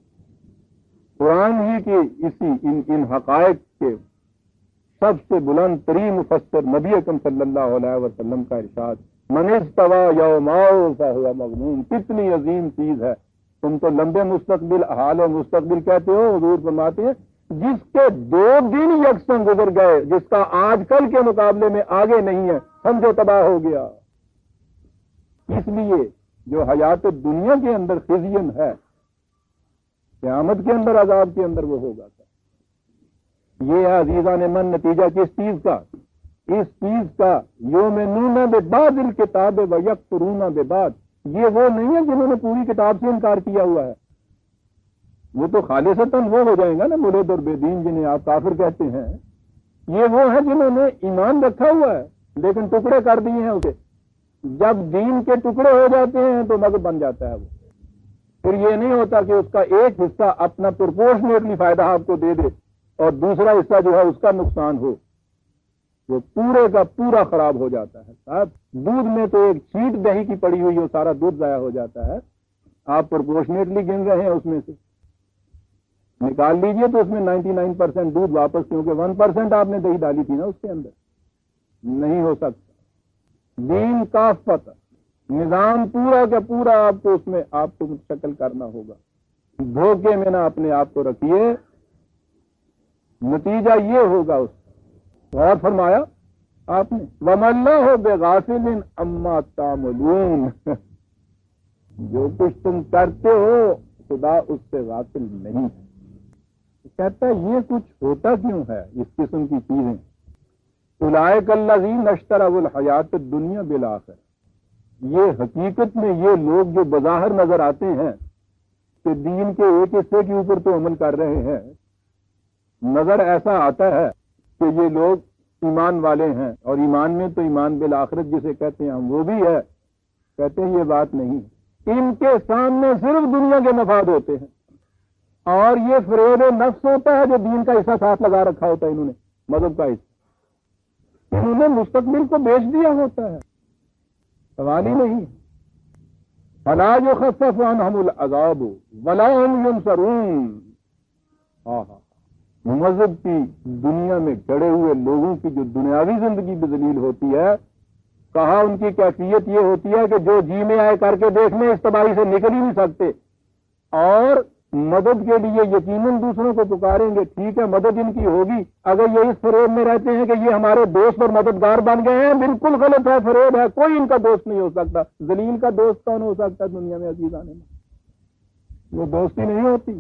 قرآن ہی کی اسی ان حقائق کے سب سے بلند ترین مفسر نبی اکرم صلی اللہ علیہ وسلم کا ارشاد، من استوى یوماؤ فہو مغموم، کتنی عظیم چیز ہے۔ تم تو لمبے مستقبل، حال مستقبل کہتے ہو، حضور فرماتے ہیں جس کے 2 دن یکساں گزر گئے، جس کا آج کل کے مقابلے میں آگے نہیں ہے، سمجھو تباہ ہو گیا۔ اس لیے جو حیات دنیا کے اندر خزین ہے، قیامت کے اندر عذاب کے اندر وہ ہوگا۔ یہ ہے عزیزان من نتیجہ کس چیز کا؟ اس چیز کا یؤمنون ببعض الکتاب ویکفرون ببعض، یہ وہ نہیں ہے جنہوں نے پوری کتاب سے انکار کیا ہوا ہے، وہ تو خالصتاً وہ ہو جائیں گا نا ملحد اور بے دین، جنہیں آپ کافر کہتے ہیں۔ یہ وہ ہے جنہوں نے ایمان رکھا ہوا ہے لیکن ٹکڑے کر دیے ہیں اسے، جب دین کے ٹکڑے ہو جاتے ہیں تو مذہب بن جاتا ہے وہ۔ پھر یہ نہیں ہوتا کہ اس کا ایک حصہ اپنا پرپورشنیٹلی فائدہ آپ کو دے دے اور دوسرا حصہ جو ہے اس کا نقصان ہو، وہ پورے کا پورا خراب ہو جاتا ہے۔ صاحب دودھ میں تو ایک چھینٹ دہی کی پڑی ہوئی ہو، سارا دودھ ضائع ہو جاتا ہے، آپ پرپورشنیٹلی گن رہے ہیں اس میں سے، نکال لیجئے تو اس میں 99% دودھ واپس، کیونکہ 1% آپ نے دہی ڈالی تھی نا اس کے اندر، نہیں ہو سکتا۔ دین کافت، نظام پورا کا پورا آپ کو اس میں آپ کو مستقل کرنا ہوگا، دھوکے میں نہ اپنے آپ کو رکھیے، نتیجہ یہ ہوگا اس کا۔ اور فرمایا آپ نے وَمَا اللَّهُ بِغَافِلٍ عَمَّا تَعْمَلُونَ، جو کچھ تم کرتے ہو خدا اس سے غافل نہیں ہے۔ کہتا ہے یہ کچھ ہوتا کیوں ہے اس قسم کی چیزیں؟ اولئک الذین اشتروا الحیات الدنیا بالآخرہ، یہ حقیقت میں یہ لوگ جو بظاہر نظر آتے ہیں کہ دین کے ایک حصے کے اوپر تو عمل کر رہے ہیں، نظر ایسا آتا ہے کہ یہ لوگ ایمان والے ہیں، اور ایمان میں تو ایمان بالآخرت جسے کہتے ہیں ہم وہ بھی ہے، کہتے ہیں یہ بات نہیں، ان کے سامنے صرف دنیا کے مفاد ہوتے ہیں، اور یہ فریب نفس ہوتا ہے جو دین کا حصہ ساتھ لگا رکھا ہوتا ہے انہوں نے، مذہب کا حصہ انہوں نے مستقبل کو بیچ دیا ہوتا ہے، سوال ہی نہیں۔ فلا يخفف عنهم العذاب ولا هم ينصرون۔ مذہب کی دنیا میں گڑے ہوئے لوگوں کی جو دنیاوی زندگی بذلیل ہوتی ہے، کہا ان کی کیفیت یہ ہوتی ہے کہ جو جی میں آئے کر کے دیکھ لیں اس تباہی سے نکل ہی نہیں سکتے، اور مدد کے لیے یقیناً دوسروں کو پکاریں گے، ٹھیک ہے مدد ان کی ہوگی، اگر یہ اس فریب میں رہتے ہیں کہ یہ ہمارے دوست اور مددگار بن گئے ہیں، بالکل غلط ہے، فریب ہے، کوئی ان کا دوست نہیں ہو سکتا۔ ذلیل کا دوست کون ہو سکتا ہے دنیا میں عزیزان میں؟ وہ دوستی نہیں ہوتی۔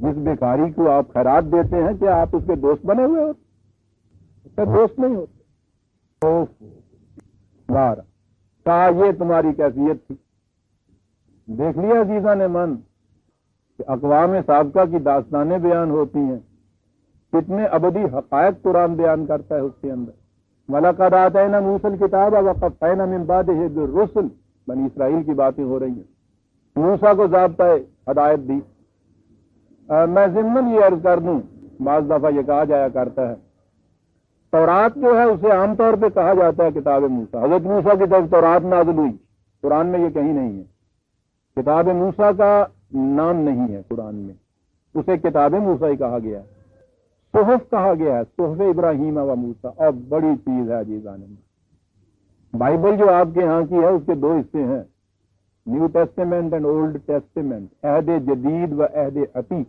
جس بیکاری کو آپ خیرات دیتے ہیں کیا آپ اس کے دوست بنے ہوئے ہوتے؟ اس کے دوست نہیں ہوتے۔ بارہ کہا یہ تمہاری کیفیت تھی۔ دیکھ لیا عزیزان من کہ اقوام سابقہ کی داستانیں بیان ہوتی ہیں، کتنے ابدی حقائق قرآن بیان کرتا ہے اس کے اندر۔ وَلَقَدْ آتَيْنَا مُوسَى الْكِتَابَ وَقَفَّيْنَا مِن بَعْدِهِ بِالرُّسُلِ، بنی اسرائیل کی باتیں ہو رہی ہیں۔ موسیٰ کو ضابطۂ ہدایت دی۔ میں ضمن یہ عرض کر دوں، بعض دفعہ یہ کہا جایا کرتا ہے تورات جو ہے اسے عام طور پہ کہا جاتا ہے کتاب موسیٰ، حضرت موسیٰ کی طرف تورات نازل ہوئی، قرآن میں یہ کہیں نہیں ہے، کتاب موسیٰ کا نام نہیں ہے قرآن میں، اسے کتاب موسیٰ ہی کہا گیا ہے، صحف کہا گیا ہے، صحف ابراہیم و موسیٰ، اور بڑی چیز ہے عزیزان میں۔ بائبل جو آپ کے ہاں کی ہے اس کے دو حصے ہیں، new testament and old testament, عہد جدید و عہد عتیق۔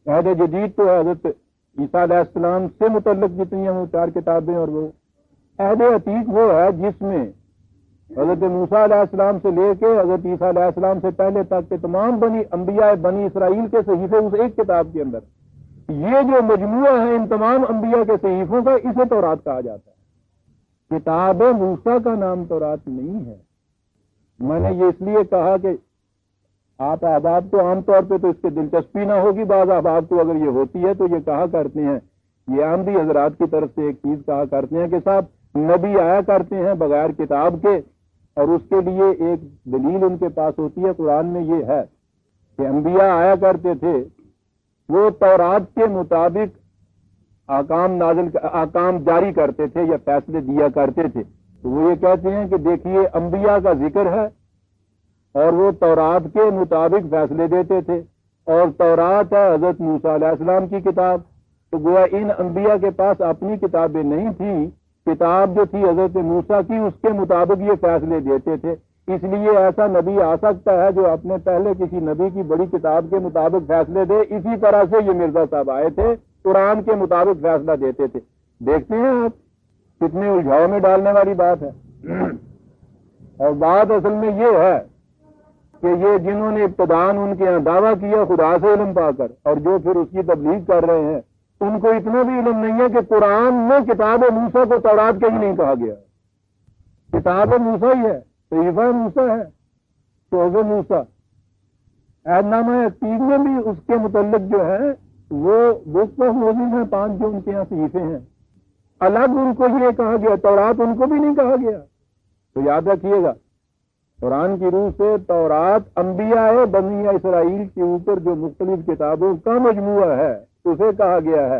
عہد جدید تو حضرت عیسیٰ علیہ السلام سے متعلق جتنی ہیں وہ 4 کتابیں، اور وہ عہد عتیق وہ ہے جس میں حضرت موسیٰ علیہ السلام سے لے کے حضرت عیسیٰ علیہ السلام سے پہلے تک کے تمام انبیاء بنی اسرائیل کے صحیفے اس ایک کتاب کے اندر، یہ جو مجموعہ ہے ان تمام انبیاء کے صحیفوں کا، اسے تورات کہا جاتا ہے۔ کتاب موسیٰ کا نام تورات نہیں ہے۔ میں نے یہ اس لیے کہا کہ آپ احباب کو عام طور پہ تو اس کی دلچسپی نہ ہوگی، بعض احباب کو اگر یہ ہوتی ہے تو یہ کہا کرتے ہیں، یہ عامدی حضرات کی طرف سے ایک چیز کہا کرتے ہیں کہ صاحب نبی آیا کرتے ہیں بغیر کتاب کے، اور اس کے لیے ایک دلیل ان کے پاس ہوتی ہے، قرآن میں یہ ہے کہ انبیاء آیا کرتے تھے، وہ تورات کے مطابق احکام جاری کرتے تھے یا فیصلے دیا کرتے تھے، تو وہ یہ کہتے ہیں کہ دیکھیے انبیاء کا ذکر ہے اور وہ تورات کے مطابق فیصلے دیتے تھے، اور تورات ہے حضرت موسیٰ علیہ السلام کی کتاب، تو گویا ان انبیاء کے پاس اپنی کتابیں نہیں تھیں، کتاب جو تھی حضرت موسیٰ کی اس کے مطابق یہ فیصلے دیتے تھے۔ اس لیے ایسا نبی آ سکتا ہے جو اپنے پہلے کسی نبی کی بڑی کتاب کے مطابق فیصلے دے، اسی طرح سے یہ مرزا صاحب آئے تھے، قرآن کے مطابق فیصلہ دیتے تھے۔ دیکھتے ہیں آپ کتنے الجھاؤ میں ڈالنے والی بات ہے، اور بات اصل میں یہ ہے کہ یہ جنہوں نے ابتداءً ان کے یہاں دعویٰ کیا خدا سے علم پا کر، اور جو پھر اس کی تبلیغ کر رہے ہیں، ان کو اتنا بھی علم نہیں ہے کہ قرآن میں کتاب موسیٰ کو تورات کہیں نہیں کہا گیا، کتاب موسیٰ ہی ہے، صحیفہ موسیٰ ہے، صحف موسیٰ۔ عہد نامہ عتیق میں بھی اس کے متعلق جو ہے وہ بکس آف موزز ہیں 5 جو ان کے یہاں صحیفے ہیں، الگ ان کو یہ کہا گیا، تورات ان کو بھی نہیں کہا گیا۔ تو یاد رکھیے گا قرآن کی روح سے تورات انبیاء بنی اسرائیل کے اوپر جو مختلف کتابوں کا مجموعہ ہے اسے کہا گیا ہے،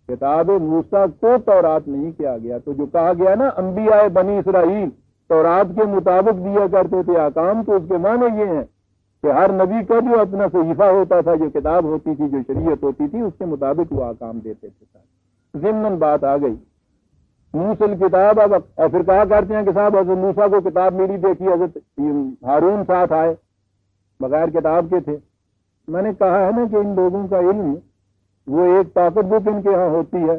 کتاب موسیٰ کو تورات نہیں کیا گیا۔ تو جو کہا گیا نا انبیاء بنی اسرائیل تورات کے مطابق دیا کرتے تھے احکام، تو اس کے معنی یہ ہیں کہ ہر نبی کا جو اپنا صحیفہ ہوتا تھا، جو کتاب ہوتی تھی، جو شریعت ہوتی تھی، اس کے مطابق وہ احکام دیتے تھے۔ ضمن بات آ گئی موسیٰ کتاب، اور پھر کہا کرتے ہیں کہ صاحب حضرت موسیٰ کو کتاب ملی، دیکھی حضرت ہارون ساتھ آئے بغیر کتاب کے تھے۔ میں نے کہا ہے نا کہ ان لوگوں کا علم وہ ایک طاقت بک ان کے ہاں ہوتی ہے،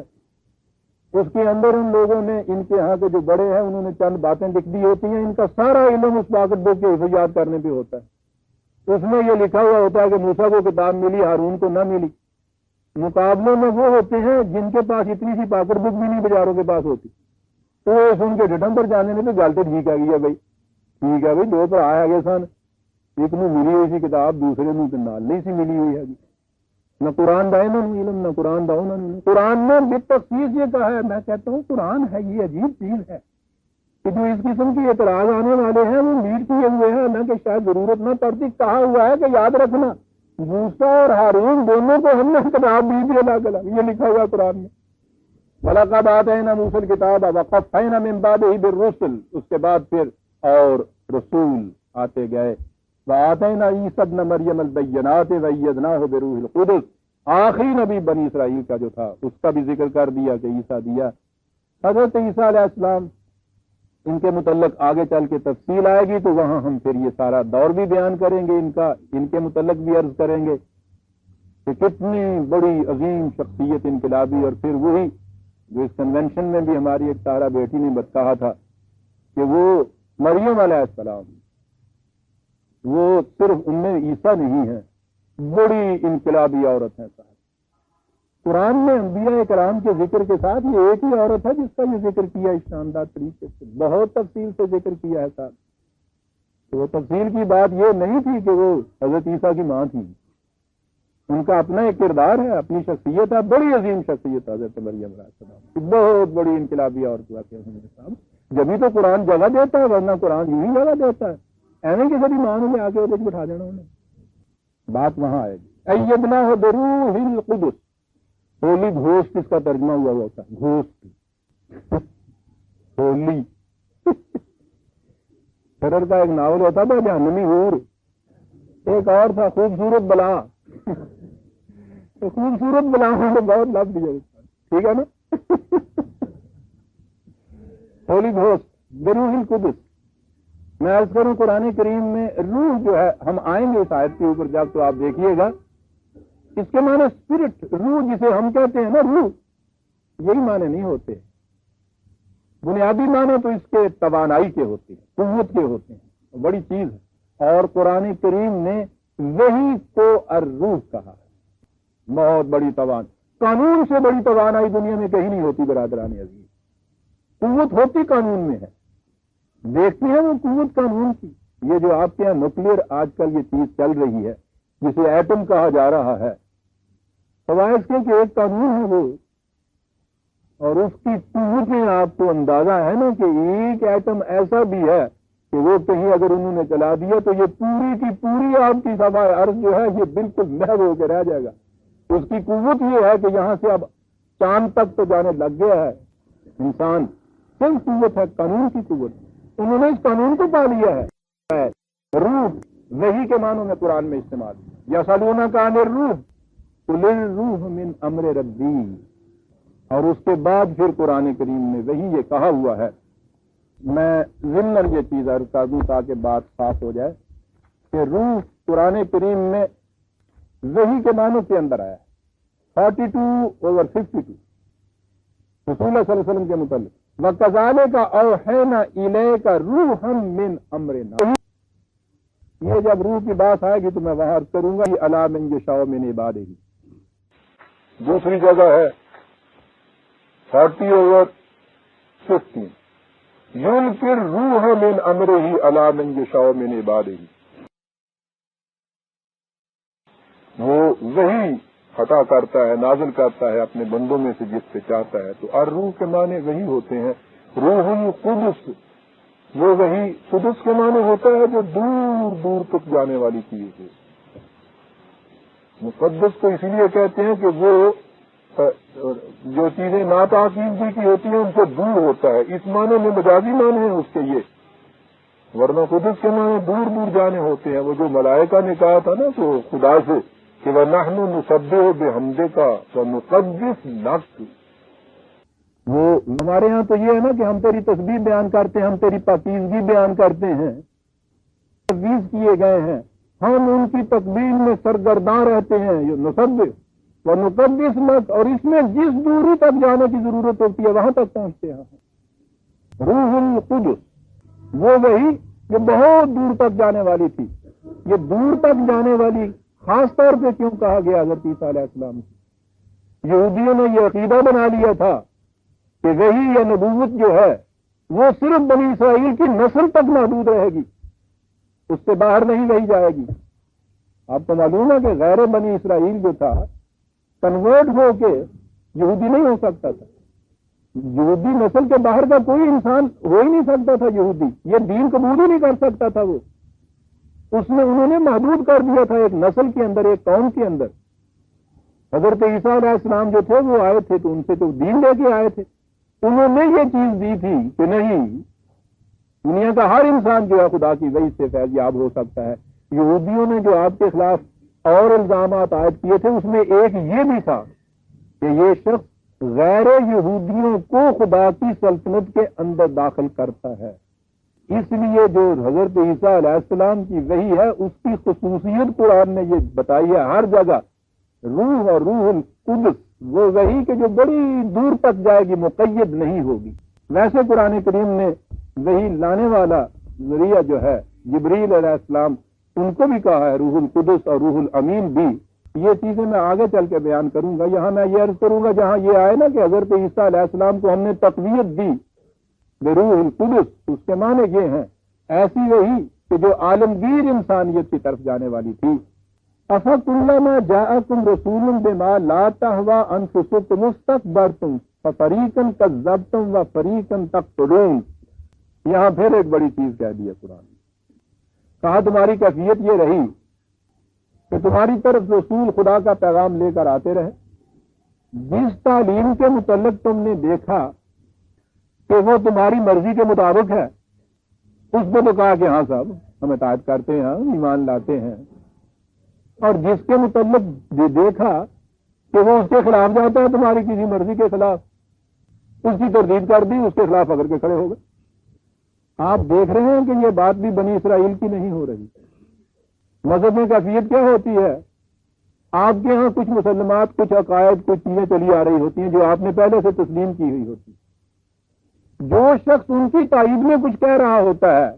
اس کے اندر ان لوگوں نے، ان کے ہاں کے جو بڑے ہیں انہوں نے چند باتیں لکھ دی ہوتی ہیں، ان کا سارا علم اس طاقت بک کے حفظ یاد کرنے پہ ہوتا ہے۔ اس میں یہ لکھا ہوا ہوتا ہے کہ موسیٰ کو کتاب ملی، ہارون کو نہ ملی۔ مقابلے میں وہ ہوتے ہیں جن کے پاس اتنی سی پاکٹ بک بھی نہیں بیچاروں کے پاس ہوتی، تو وہ سن کے ڈٹم پر جانے میں تو گالتے ٹھیک آ گیا بھائی، ٹھیک ہے بھائی 2 پر آیا گئے سن، ایک نو ملی ہوئی سی کتاب دوسرے نو نال نہیں سی ملی ہوئی ہے نہ قرآن دا انہوں علم نہ قرآن دا انہوں نے قرآن نے بالتخصیص یہ کہا ہے. میں کہتا ہوں قرآن ہے یہ عجیب چیز ہے کہ جو اس قسم کی اعتراض آنے والے ہیں وہ میٹ کیے ہوئے ہیں نہ کہ شاید ضرورت نہ پڑتی. کہا ہوا ہے کہ یاد رکھنا موسیٰ اور ہارون دونوں کو ہم نے کتاب دی تھی الگ الگ. یہ لکھا ہوا قرآن میں وَلَقَدْ آتَيْنَا مُوسَى الْكِتَابَ وَقَفَّيْنَا مِن بَعْدِهِ بِالرُّسُلِ. اس کے بعد پھر اور رسول آتے گئے. وَآتَيْنَا عِيسَى ابْنَ مَرْيَمَ الْبَيِّنَاتِ وَأَيَّدْنَاهُ بِرُوحِ الْقُدُسِ. آخری نبی بنی اسرائیل کا جو تھا اس کا بھی ذکر کر دیا کہ عیسیٰ دیا. حضرت عیسیٰ علیہ السلام ان کے متعلق آگے چل کے تفصیل آئے گی تو وہاں ہم پھر یہ سارا دور بھی بیان کریں گے ان کے متعلق بھی عرض کریں گے کہ کتنی بڑی عظیم شخصیت انقلابی. اور پھر وہی جو اس کنونشن میں بھی ہماری ایک طاہرہ بیٹی نے کہا تھا کہ وہ مریم علیہ السلام وہ صرف ام عیسیٰ نہیں ہے بڑی انقلابی عورت ہے. صاحب قرآن میں انبیاء کرام کے ذکر کے ساتھ یہ ایک ہی عورت ہے جس کا یہ ذکر کیا اس شاندار طریقے سے بہت تفصیل سے ذکر کیا ہے. صاحب تو وہ تفصیل کی بات یہ نہیں تھی کہ وہ حضرت عیسیٰ کی ماں تھی. ان کا اپنا ایک کردار ہے اپنی شخصیت ہے بڑی عظیم شخصیت حضرت مریم علیہ السلام کی بہت بڑی انقلابی عورت واقع ہونے صاحب. جبھی تو قرآن جگہ دیتا ہے ورنہ قرآن یوں ہی جگہ دیتا ہے. ایویں کہ کبھی ماں نے آ کے وہ بٹھا دینا انہیں بات وہاں آئے گی. ایدناہ بروح القدس. ہولی گھوسٹ اس کا ترجمہ ہوا ہوتا ہے گھوسٹ ہولی. شرر کا ایک ناول ہوتا تھا جہنمی حور. ایک اور تھا خوبصورت بلا. تو خوبصورت بلا نے بہت لفظ دیا ٹھیک ہے نا. ہولی گھوسٹ بروح القدس. میں عرض کروں قرآن کریم میں روح جو ہے ہم آئیں گے اس آیت کے اوپر جب تو آپ دیکھیے گا اس کے معنی اسپرٹ روح جسے ہم کہتے ہیں نا روح یہی معنی نہیں ہوتے. بنیادی معنی تو اس کے توانائی کے ہوتے ہیں قوت کے ہوتے ہیں بڑی چیز ہے. اور قرآن کریم نے وہی کو الروح کہا ہے بہت بڑی توان. قانون سے بڑی توانائی دنیا میں کہیں نہیں ہوتی برادران عزیز. قوت ہوتی قانون میں ہے دیکھتے ہیں وہ قوت قانون کی. یہ جو آپ کے یہاں نیوکلیئر آج کل یہ چیز چل رہی ہے جسے ایٹم کہا جا رہا ہے سوائے اس کے کہ ایک قانون ہے وہ اور اس کی قوت میں آپ کو اندازہ ہے نا کہ ایک ایٹم ایسا بھی ہے کہ وہ کہیں اگر انہوں نے چلا دیا تو یہ پوری کی پوری آپ کی سوائے عرض جو ہے یہ بالکل محو ہو کے رہ جائے گا. اس کی قوت یہ ہے کہ یہاں سے اب چاند تک تو جانے لگ گیا ہے انسان. کیا قوت ہے قانون کی قوت. انہوں نے اس قانون کو پا لیا ہے. روح وحی کے معنوں میں قرآن میں استعمال یا سالونہ کا عن الروح قل الروح من امر ربی. اور اس کے بعد پھر قرآن کریم میں وہی یہ کہا ہوا ہے. میں ضمن یہ چیز عرض کر دوں تاکہ بات صاف ہو جائے کہ روح قرآن کریم میں وحی کے معنوں کے اندر آیا ہے 42/52 رسول اللہ صلی اللہ علیہ وسلم کے متعلق. وَكَذَلِكَ أَوْحَيْنَا إِلَيْكَ رُوحًا مِّنْ أَمْرِنَا. یہ جب روح کی بات آئے گی تو میں وہاں عرض کروں گا یہ عَلَىٰ مَن يَشَاءُ مِنْ عِبَادِهِ. دوسری جگہ ہے 40/15 يُلْقِي الرُّوحَ مِنْ أَمْرِهِ عَلَىٰ مَن يَشَاءُ مِنْ عِبَادِهِ. وہ وہی عطا کرتا ہے نازل کرتا ہے اپنے بندوں میں سے جس سے چاہتا ہے. تو الروح کے معنی وہی ہوتے ہیں. روح القدس وہ وہی قدس کے معنی ہوتا ہے جو دور دور تک جانے والی چیز ہے. مقدس تو اس لیے کہتے ہیں کہ وہ جو چیزیں ناتعقیدگی کی ہوتی ہیں ان سے دور ہوتا ہے. اس معنی میں مجازی معنی ہے اس کے یہ. ورنہ قدس کے معنی دور دور جانے ہوتے ہیں. وہ جو ملائکہ نے کہا تھا نا تو خدا سے کہ وَنَحْنُ نُسَبِّحُ بِحَمْدِكَ وَنُقَدِّسُ لَكَ. وہ ہمارے ہاں تو یہ ہے نا کہ ہم تیری تسبیح بیان کرتے ہیں ہم تیری پاکیزگی بیان کرتے ہیں تجویز کیے گئے ہیں ہم ان کی تقدیر میں سرگرداں رہتے ہیں. یہ نسبح وَنُقَدِّسُ لَكَ اور اس میں جس دوری تک جانے کی ضرورت ہوتی ہے وہاں تک پہنچتے ہیں. روح القدس وہ وہی جو بہت دور تک جانے والی تھی. یہ دور تک جانے والی خاص طور پہ کیوں کہا گیا حضرت عیسیٰ علیہ السلام سے. یہودیوں نے یہ عقیدہ بنا لیا تھا کہ وحی یا نبوت جو ہے وہ صرف بنی اسرائیل کی نسل تک محدود رہے گی. اس سے باہر نہیں رہی جائے گی. آپ کو معلوم ہے کہ غیر بنی اسرائیل جو تھا کنورٹ ہو کے یہودی نہیں ہو سکتا تھا. یہودی نسل کے باہر کا کوئی انسان ہو ہی نہیں سکتا تھا یہودی. یہ دین قبول ہی نہیں کر سکتا تھا. وہ اس میں انہوں نے محدود کر دیا تھا ایک نسل کے اندر, ایک قوم کے اندر. حضرت عیسیٰ علیہ السلام جو تھے وہ آئے تھے تو ان سے تو دین لے کے آئے تھے. انہوں نے یہ چیز دی تھی کہ نہیں, دنیا کا ہر انسان جو ہے خدا کی وحی سے فیض یاب ہو سکتا ہے. یہودیوں نے جو آپ کے خلاف اور الزامات عائد کیے تھے اس میں ایک یہ بھی تھا کہ یہ شخص غیر یہودیوں کو خدا کی سلطنت کے اندر داخل کرتا ہے. اس لیے جو حضرت عیسیٰ علیہ السلام کی وحی ہے اس کی خصوصیت قرآن نے یہ بتائی ہے ہر جگہ. روح اور روح القدس وہ وحی کہ جو بڑی دور تک جائے گی, مقید نہیں ہوگی. ویسے قرآن کریم نے وحی لانے والا ذریعہ جو ہے جبریل علیہ السلام, ان کو بھی کہا ہے روح القدس اور روح الامین بھی. یہ چیزیں میں آگے چل کے بیان کروں گا. یہاں میں یہ عرض کروں گا جہاں یہ آئے نا کہ حضرت عیسیٰ علیہ السلام کو ہم نے تقویت دی بروح القدس, اس کے معنی یہ ہیں ایسی وحی کہ جو عالمگیر انسانیت کی طرف جانے والی تھی. افکلما جاءکم رسول بما لا تهوى انفسکم استكبرتم ففریقا کذبتم وفریقا تقتلون. یہاں پھر ایک بڑی چیز کہہ دی ہے قرآن نے. کہا تمہاری کیفیت یہ رہی کہ تمہاری طرف رسول خدا کا پیغام لے کر آتے رہے, جس تعلیم کے متعلق تم نے دیکھا کہ وہ تمہاری مرضی کے مطابق ہے اس نے تو کہا کہ ہاں صاحب ہم اطاعت کرتے ہیں, ایمان لاتے ہیں. اور جس کے متعلق دیکھا کہ وہ اس کے خلاف جاتا ہے تمہاری کسی مرضی کے خلاف, اس کی تردید کر دی, اس کے خلاف پکڑ کے کھڑے ہو گئے. آپ دیکھ رہے ہیں کہ یہ بات بھی بنی اسرائیل کی نہیں ہو رہی. مذہب میں کیفیت کیا ہوتی ہے؟ آپ کے ہاں کچھ مسلمات, کچھ عقائد, کچھ چیزیں چلی آ رہی ہوتی ہیں جو آپ نے پہلے سے تسلیم کی ہوئی ہوتی. جو شخص ان کی تائید میں کچھ کہہ رہا ہوتا ہے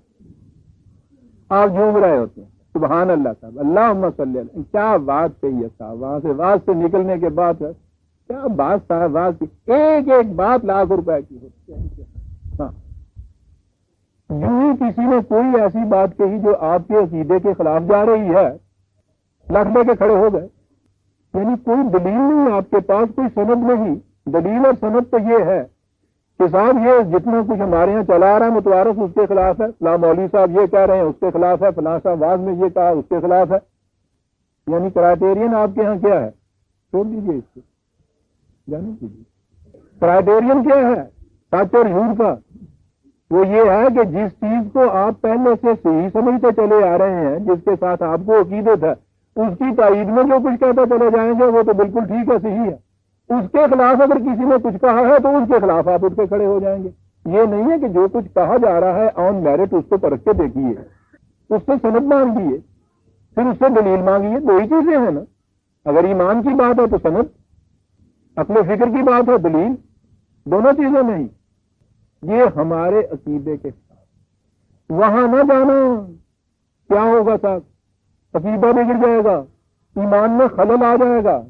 آپ جھوم رہے ہوتے ہیں. سبحان اللہ صاحب, اللہم صلی اللہ, کیا بات کہی ہے صاحب. وہاں سے واز سے نکلنے کے بعد کیا بات صاحب, واز کی ایک ایک بات لاکھ روپے کی ہوتی ہے. ہاں, یوں ہی کسی نے کوئی ایسی بات کہی جو آپ کے عقیدے کے خلاف جا رہی ہے, لکھ لے کے کھڑے ہو گئے. یعنی کوئی دلیل نہیں آپ کے پاس, کوئی سند نہیں. دلیل اور سند تو یہ ہے کہ صاحب یہ جتنا کچھ ہمارے یہاں چلا رہا ہے متوارث اس کے خلاف ہے, فلاں مولوی صاحب یہ کہہ رہے ہیں اس کے خلاف ہے, فلاں صاحب واز میں یہ کہا اس کے خلاف ہے. یعنی کرائٹیرین آپ کے یہاں کیا ہے؟ چھوڑ دیجیے اس کو, جانے دیجیے. کرائٹیرین کیا ہے سچ اور جھوٹ کا؟ وہ یہ ہے کہ جس چیز کو آپ پہلے سے صحیح سمجھتے چلے آ رہے ہیں, جس کے ساتھ آپ کو عقیدت ہے, اس کی تائید میں جو کچھ کہتے چلے جائیں گے وہ تو بالکل ٹھیک ہے, صحیح ہے. اس کے خلاف اگر کسی نے کچھ کہا ہے تو اس کے خلاف آپ اٹھ کے کھڑے ہو جائیں گے. یہ نہیں ہے کہ جو کچھ کہا جا رہا ہے آن میرٹ اس کو پرکھ کے دیکھیے, اس سے سند مانگیے, پھر اس سے دلیل مانگیے. دو ہی چیزیں ہیں نا, اگر ایمان کی بات ہے تو سند, عقل و فکر کی بات ہے دلیل, دونوں چیزیں نہیں. یہ ہمارے عقیدے کے ساتھ وہاں نہ جانا, کیا ہوگا صاحب؟ عقیدہ بگڑ جائے گا, ایمان میں خلل آ جائے گا.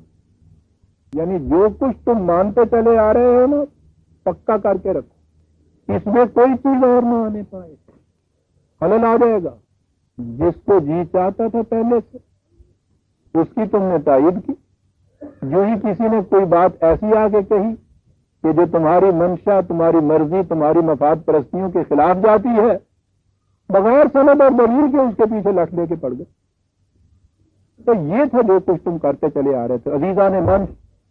یعنی جو کچھ تم مانتے چلے آ رہے ہو نا پکا کر کے رکھو, اس میں کوئی چیز اور نہ آنے پائے, خلل آ جائے گا. جس کو جی چاہتا تھا پہلے سے اس کی تم نے تائید کی. جو ہی کسی نے کوئی بات ایسی آ کے کہی کہ جو تمہاری منشا, تمہاری مرضی, تمہاری مفاد پرستیوں کے خلاف جاتی ہے, بغیر سند اور دلیل کے اس کے پیچھے لٹ لے کے پڑ گئے. تو یہ تھا جو کچھ تم کرتے چلے آ رہے تھے. عزیزان من,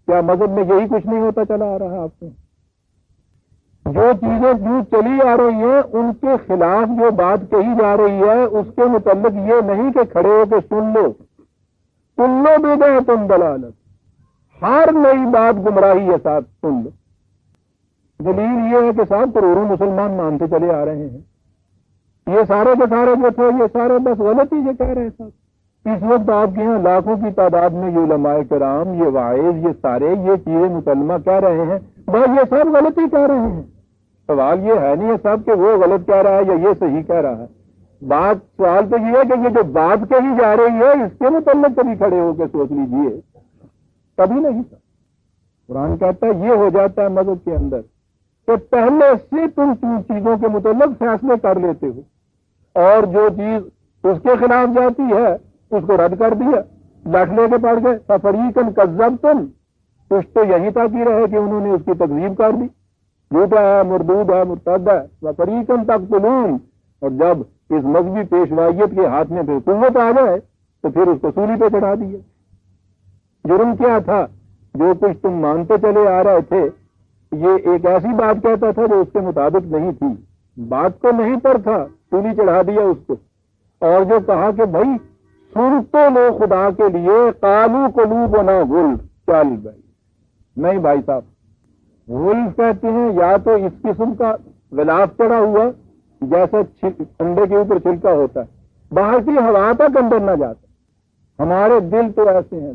کیا مذہب میں یہی کچھ نہیں ہوتا چلا آ رہا ہے آپ کو؟ جو چیزیں جو چلی آ رہی ہیں ان کے خلاف جو بات کہی جا رہی ہے اس کے متعلق یہ نہیں کہ کھڑے ہو کے سن لو بدعۃ ضلالۃ, ہر نئی بات گمراہی ہے صاحب, سن لو. دلیل یہ ہے کہ صاحب کروڑوں مسلمان مانتے چلے آ رہے ہیں, یہ سارے کے سارے جو تھے یہ سارے بس غلط ہی کہہ رہے ہیں صاحب. اس وقت آپ کے یہاں لاکھوں کی تعداد میں یہ علماء کرام, یہ واعظ, یہ سارے یہ چیزیں مسلمہ کہہ رہے ہیں, بس یہ سب غلط ہی کہہ رہے ہیں. سوال یہ ہے نہیں ہے صاحب کہ وہ غلط کہہ رہا ہے یا یہ صحیح کہہ رہا ہے. سوال تو یہ ہے کہ یہ جو بات کہی جا رہی ہے اس کے متعلق کبھی کھڑے ہو کے سوچ لیجئے. کبھی نہیں تھا. قرآن کہتا ہے یہ ہو جاتا ہے مذہب کے اندر کہ پہلے سے تم چیزوں کے متعلق فیصلے کر لیتے ہو, اور جو چیز اس کے خلاف جاتی ہے اس کو رد کر دیا، لٹ لے کے پڑ گئے، فریقاً کذبتم، کچھ تو یہی تاکہ رہے کہ انہوں نے اس کی تکذیب کر دی، جھوٹا ہے، مردود ہے، مرتد ہے، وفریقاً تقتلون، اور جب اس مذہبی پیشوائیت کے ہاتھ میں پھر قوت آ جائے تو پھر اس کو سولی پہ چڑھا دیے۔ جرم کیا تھا؟ جو کچھ تم مانتے چلے آ رہے تھے، یہ ایک ایسی بات کہتا تھا جو اس کے مطابق نہیں تھی، بات کو نہیں پر تھا، سولی چڑھا دیا اس کو۔ اور جو کہا کہ بھائی سن تو لو خدا کے لیے، قالوا قلوبنا غلف، چل بھائی نہیں بھائی صاحب، غلف کہتے ہیں یا تو اس قسم کا غلاف چڑھا ہوا جیسا انڈے کے اوپر چھلکا ہوتا ہے، باہر کی ہوا تک اندر نہ جاتا، ہمارے دل تو ایسے ہیں،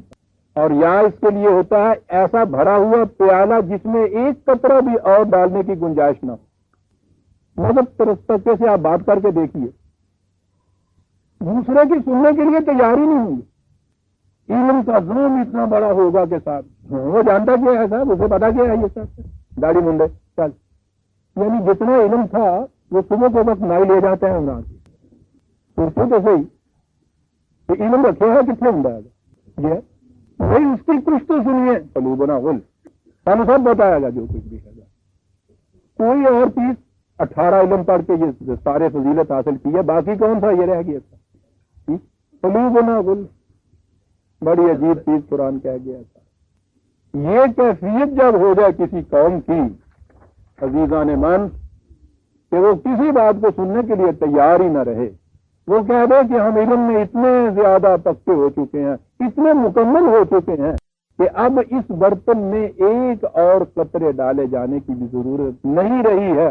اور یا اس کے لیے ہوتا ہے ایسا بھرا ہوا پیالہ جس میں ایک قطرہ بھی اور ڈالنے کی گنجائش نہ ہو۔ مطلب طریقے سے آپ بات کر کے دیکھیے، دوسرے کی سننے کے لیے تیاری نہیں ہوگی، علم کا زوم اتنا بڑا ہوگا کہ صاحب وہ جانتا کیا ہے، صاحب اسے پتا کیا ہے، یہ صاحب داڑھی منڈے چل، یعنی جتنا علم تھا وہ صبح کے وقت نائی لے جاتے ہیں عمران کی، تو صحیح کہ علم رکھے ہے کتنے ہوں گا یہ بھائی، اس کی کچھ تو سنیے، قلوبنا غلف، ہم سب بتایا گا جو کچھ بھی ہے، کوئی اور چیز 18 علم پڑھ کے یہ سارے فضیلت حاصل کی ہے، باقی کون تھا یہ رہ گیا تھا، قلوبنا غلف، بڑی عجیب چیز قرآن کہہ گیا تھا۔ یہ کیفیت جب ہو جائے کسی قوم کی عزیزان من کہ وہ کسی بات کو سننے کے لیے تیار ہی نہ رہے، وہ کہہ دے کہ ہم علم میں اتنے زیادہ پکے ہو چکے ہیں، اتنے مکمل ہو چکے ہیں کہ اب اس برتن میں ایک اور قطرے ڈالے جانے کی بھی ضرورت نہیں رہی ہے۔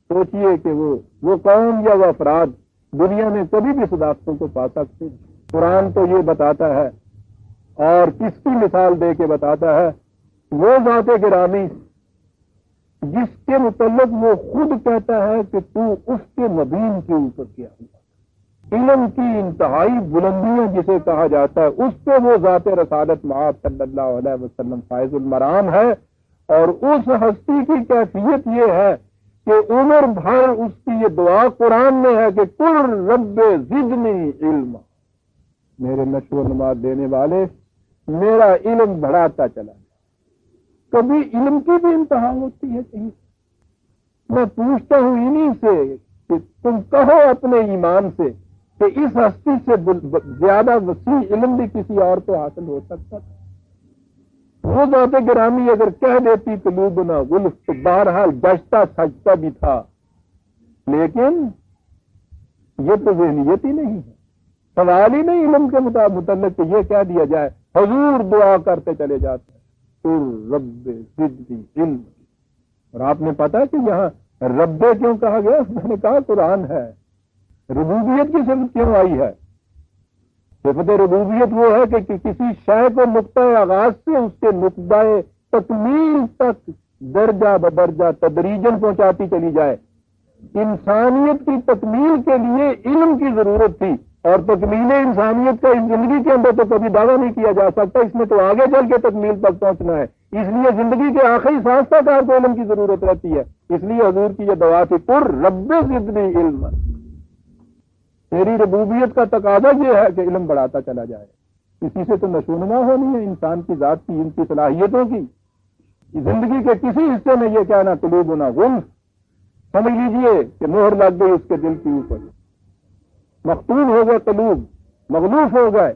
سوچئے کہ وہ قوم یا وہ افراد دنیا میں کبھی بھی صداقتوں کو پا سکتے ہیں؟ قرآن تو یہ بتاتا ہے، اور کس کی مثال دے کے بتاتا ہے، وہ ذات گرامی جس کے متعلق وہ خود کہتا ہے کہ تو اس کے مبین کے اوپر کیا ہوا، علم کی انتہائی بلندیاں جسے کہا جاتا ہے، اس پہ وہ ذات رسالت معاذ صلی اللہ علیہ وسلم فائز المرام ہے، اور اس ہستی کی کیفیت یہ ہے کہ عمر بھر اس کی یہ دعا قرآن میں ہے کہ قل رب زدنی علما، میرے نشو و نما دینے والے میرا علم بڑھاتا چلا جائے۔ کبھی علم کی بھی انتہا ہوتی ہے کہیں؟ میں پوچھتا ہوں انہی سے کہ تم کہو اپنے ایمان سے کہ اس ہستی سے زیادہ وسیع علم بھی کسی اور کو حاصل ہو سکتا تھا؟ وہ ذات گرامی اگر کہہ دیتی قلوبنا غلف تو بہرحال گشتہ سجتا بھی تھا، لیکن یہ تو ذہنیت ہی نہیں ہے، سوال ہی نہیں علم کے متعلق کہ یہ کہہ دیا جائے، حضور دعا کرتے چلے جاتے ہیں قل رب زدنی علم۔ اور آپ نے پتا کہ یہاں رب کیوں کہا گیا؟ میں نے کہا قرآن ہے، ربوبیت کی صفت کیوں آئی ہے؟ صفت ربوبیت وہ ہے کہ کسی شے کو نقطہ آغاز سے اس کے نقطہ تکمیل تک درجہ بدرجہ تدریجن پہنچاتی چلی جائے۔ انسانیت کی تکمیل کے لیے علم کی ضرورت تھی، اور تکمیل انسانیت کا اس زندگی کے اندر تو کبھی دعویٰ نہیں کیا جا سکتا، اس میں تو آگے چل کے تکمیل تک پہنچنا ہے، اس لیے زندگی کے آخری سانس تک آپ کو علم کی ضرورت رہتی ہے۔ اس لیے حضور کی یہ دعا تھی قل رب زدنی علما، تیری ربوبیت کا تقاضا یہ ہے کہ علم بڑھاتا چلا جائے، اسی سے تو نشوونما ہونی ہے انسان کی ذات کی، ان کی صلاحیتوں کی۔ زندگی کے کسی حصے میں یہ کہنا قلوبنا غلف، سمجھ لیجئے کہ مہر لگ گئی اس کے دل کے اوپر، مختوم ہو گئے قلوب، مغلوف ہو گئے۔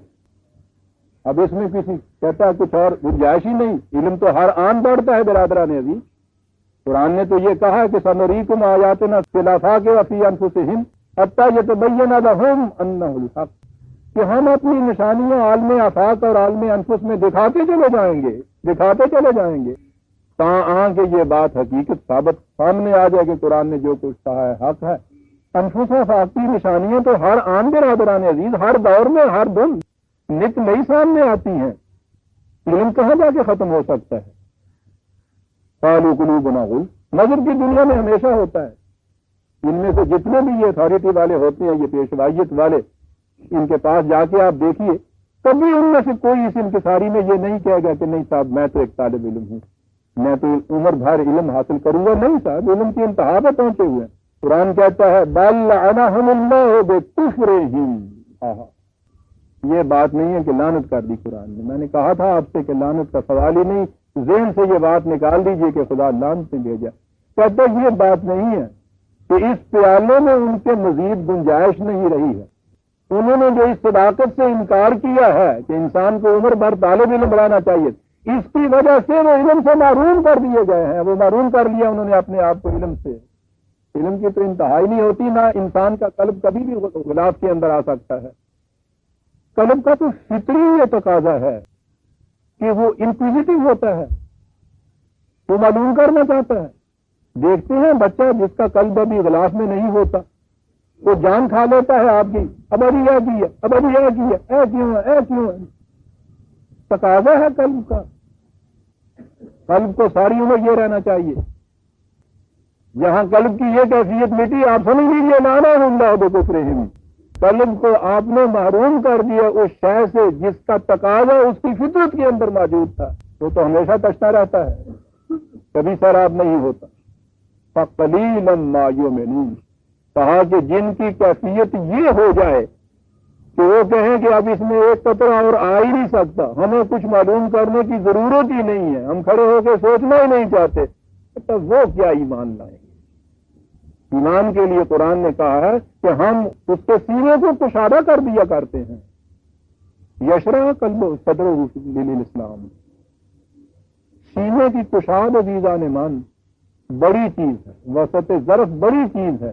اب اس میں کسی کہتا ہے کچھ اور گنجائش ہی نہیں، علم تو ہر آن بڑھتا ہے برادران عزیز۔ قرآن نے تو یہ کہا کہ سنریکم آیاتنا فی الآفاق وفی انفسہم حتی یتبین لہم انہ الحق، کہ ہم اپنی نشانیاں عالم آفاق اور عالم انفس میں دکھاتے چلے جائیں گے تاں کہ یہ بات حقیقت ثابت سامنے آ جائے کہ قرآن نے جو کچھ کہا ہے حق ہے۔ انفس آفاق کی نشانیاں تو ہر آن برادران عزیز، ہر دور میں ہر دن نت نئی سامنے آتی ہیں، علم کہاں جا کے ختم ہو سکتا ہے؟ قالوا قلوبنا غلف نظر کی دنیا میں ہمیشہ ہوتا ہے۔ ان میں سے جتنے بھی یہ اتھارٹی والے ہوتے ہیں، یہ پیشوائیت والے، ان کے پاس جا کے آپ دیکھیے، کبھی ان میں سے کوئی اس انکساری میں یہ نہیں کہے گا کہ نہیں صاحب میں تو ایک طالب علم ہوں، میں تو عمر بھر علم حاصل کروں گا۔ نہیں صاحب، علم کی انتہا پہ پہنچے ہوئے ہیں۔ قرآن کہتا ہے بل لعنہم اللہ بکفرہم، آہا یہ بات نہیں ہے کہ لعنت کر دی قرآن نے. میں نے کہا تھا آپ سے کہ لعنت کا سوال ہی نہیں, ذہن سے یہ بات نکال دیجئے کہ خدا لعنت نے بھیجا. کہتے یہ بات نہیں ہے کہ اس پیالے میں ان کے مزید گنجائش نہیں رہی ہے. انہوں نے جو اس صداقت سے انکار کیا ہے کہ انسان کو عمر بھر طالب علم بڑھانا چاہیے, اس کی وجہ سے وہ علم سے محروم کر دیے گئے ہیں. وہ محروم کر لیا انہوں نے اپنے آپ کو علم سے. علم کی تو انتہا ہی نہیں ہوتی, نہ انسان کا قلب کبھی بھی غلاف کے اندر آ سکتا ہے. قلب کا تو فطری یہ تقاضا ہے کہ وہ انکوزیٹو ہوتا ہے, وہ معلوم کرنا چاہتا ہے. دیکھتے ہیں بچہ جس کا قلب ابھی غلاف میں نہیں ہوتا, وہ جان کھا لیتا ہے آپ کی, اب ابھی یہ کی ہے, اب ابھی یہ کی ہے, اے کیوں ہے, اے کیوں ہے. تقاضا ہے قلب کا. قلب کو ساری عمر یہ رہنا چاہیے. جہاں قلب کی یہ کیفیت مٹی, آپ سمجھ لیجیے لانا ہوں بکفرہم, قلب کو آپ نے محروم کر دیا اس شے سے جس کا تقاضا اس کی فطرت کے اندر موجود تھا. وہ تو ہمیشہ تشنا رہتا ہے, کبھی سیراب نہیں ہوتا. فَقَلِيلًا مَا يُؤْمِنُونَ, کہا کہ جن کی کیفیت یہ ہو جائے کہ وہ کہیں کہ اب اس میں ایک قطرہ اور آ ہی نہیں سکتا, ہمیں کچھ معلوم کرنے کی ضرورت ہی نہیں ہے, ہم کھڑے ہو کے سوچنا ہی نہیں چاہتے, تو وہ کیا ایمان لائیں گے. ایمان کے لیے قرآن نے کہا ہے کہ ہم اس کے سینے کو کشادہ کر دیا کرتے ہیں. یشرح قلب صدر للاسلام, سینے کی کشاد عزیزان مان بڑی چیز ہے, وسط ظرف بڑی چیز ہے.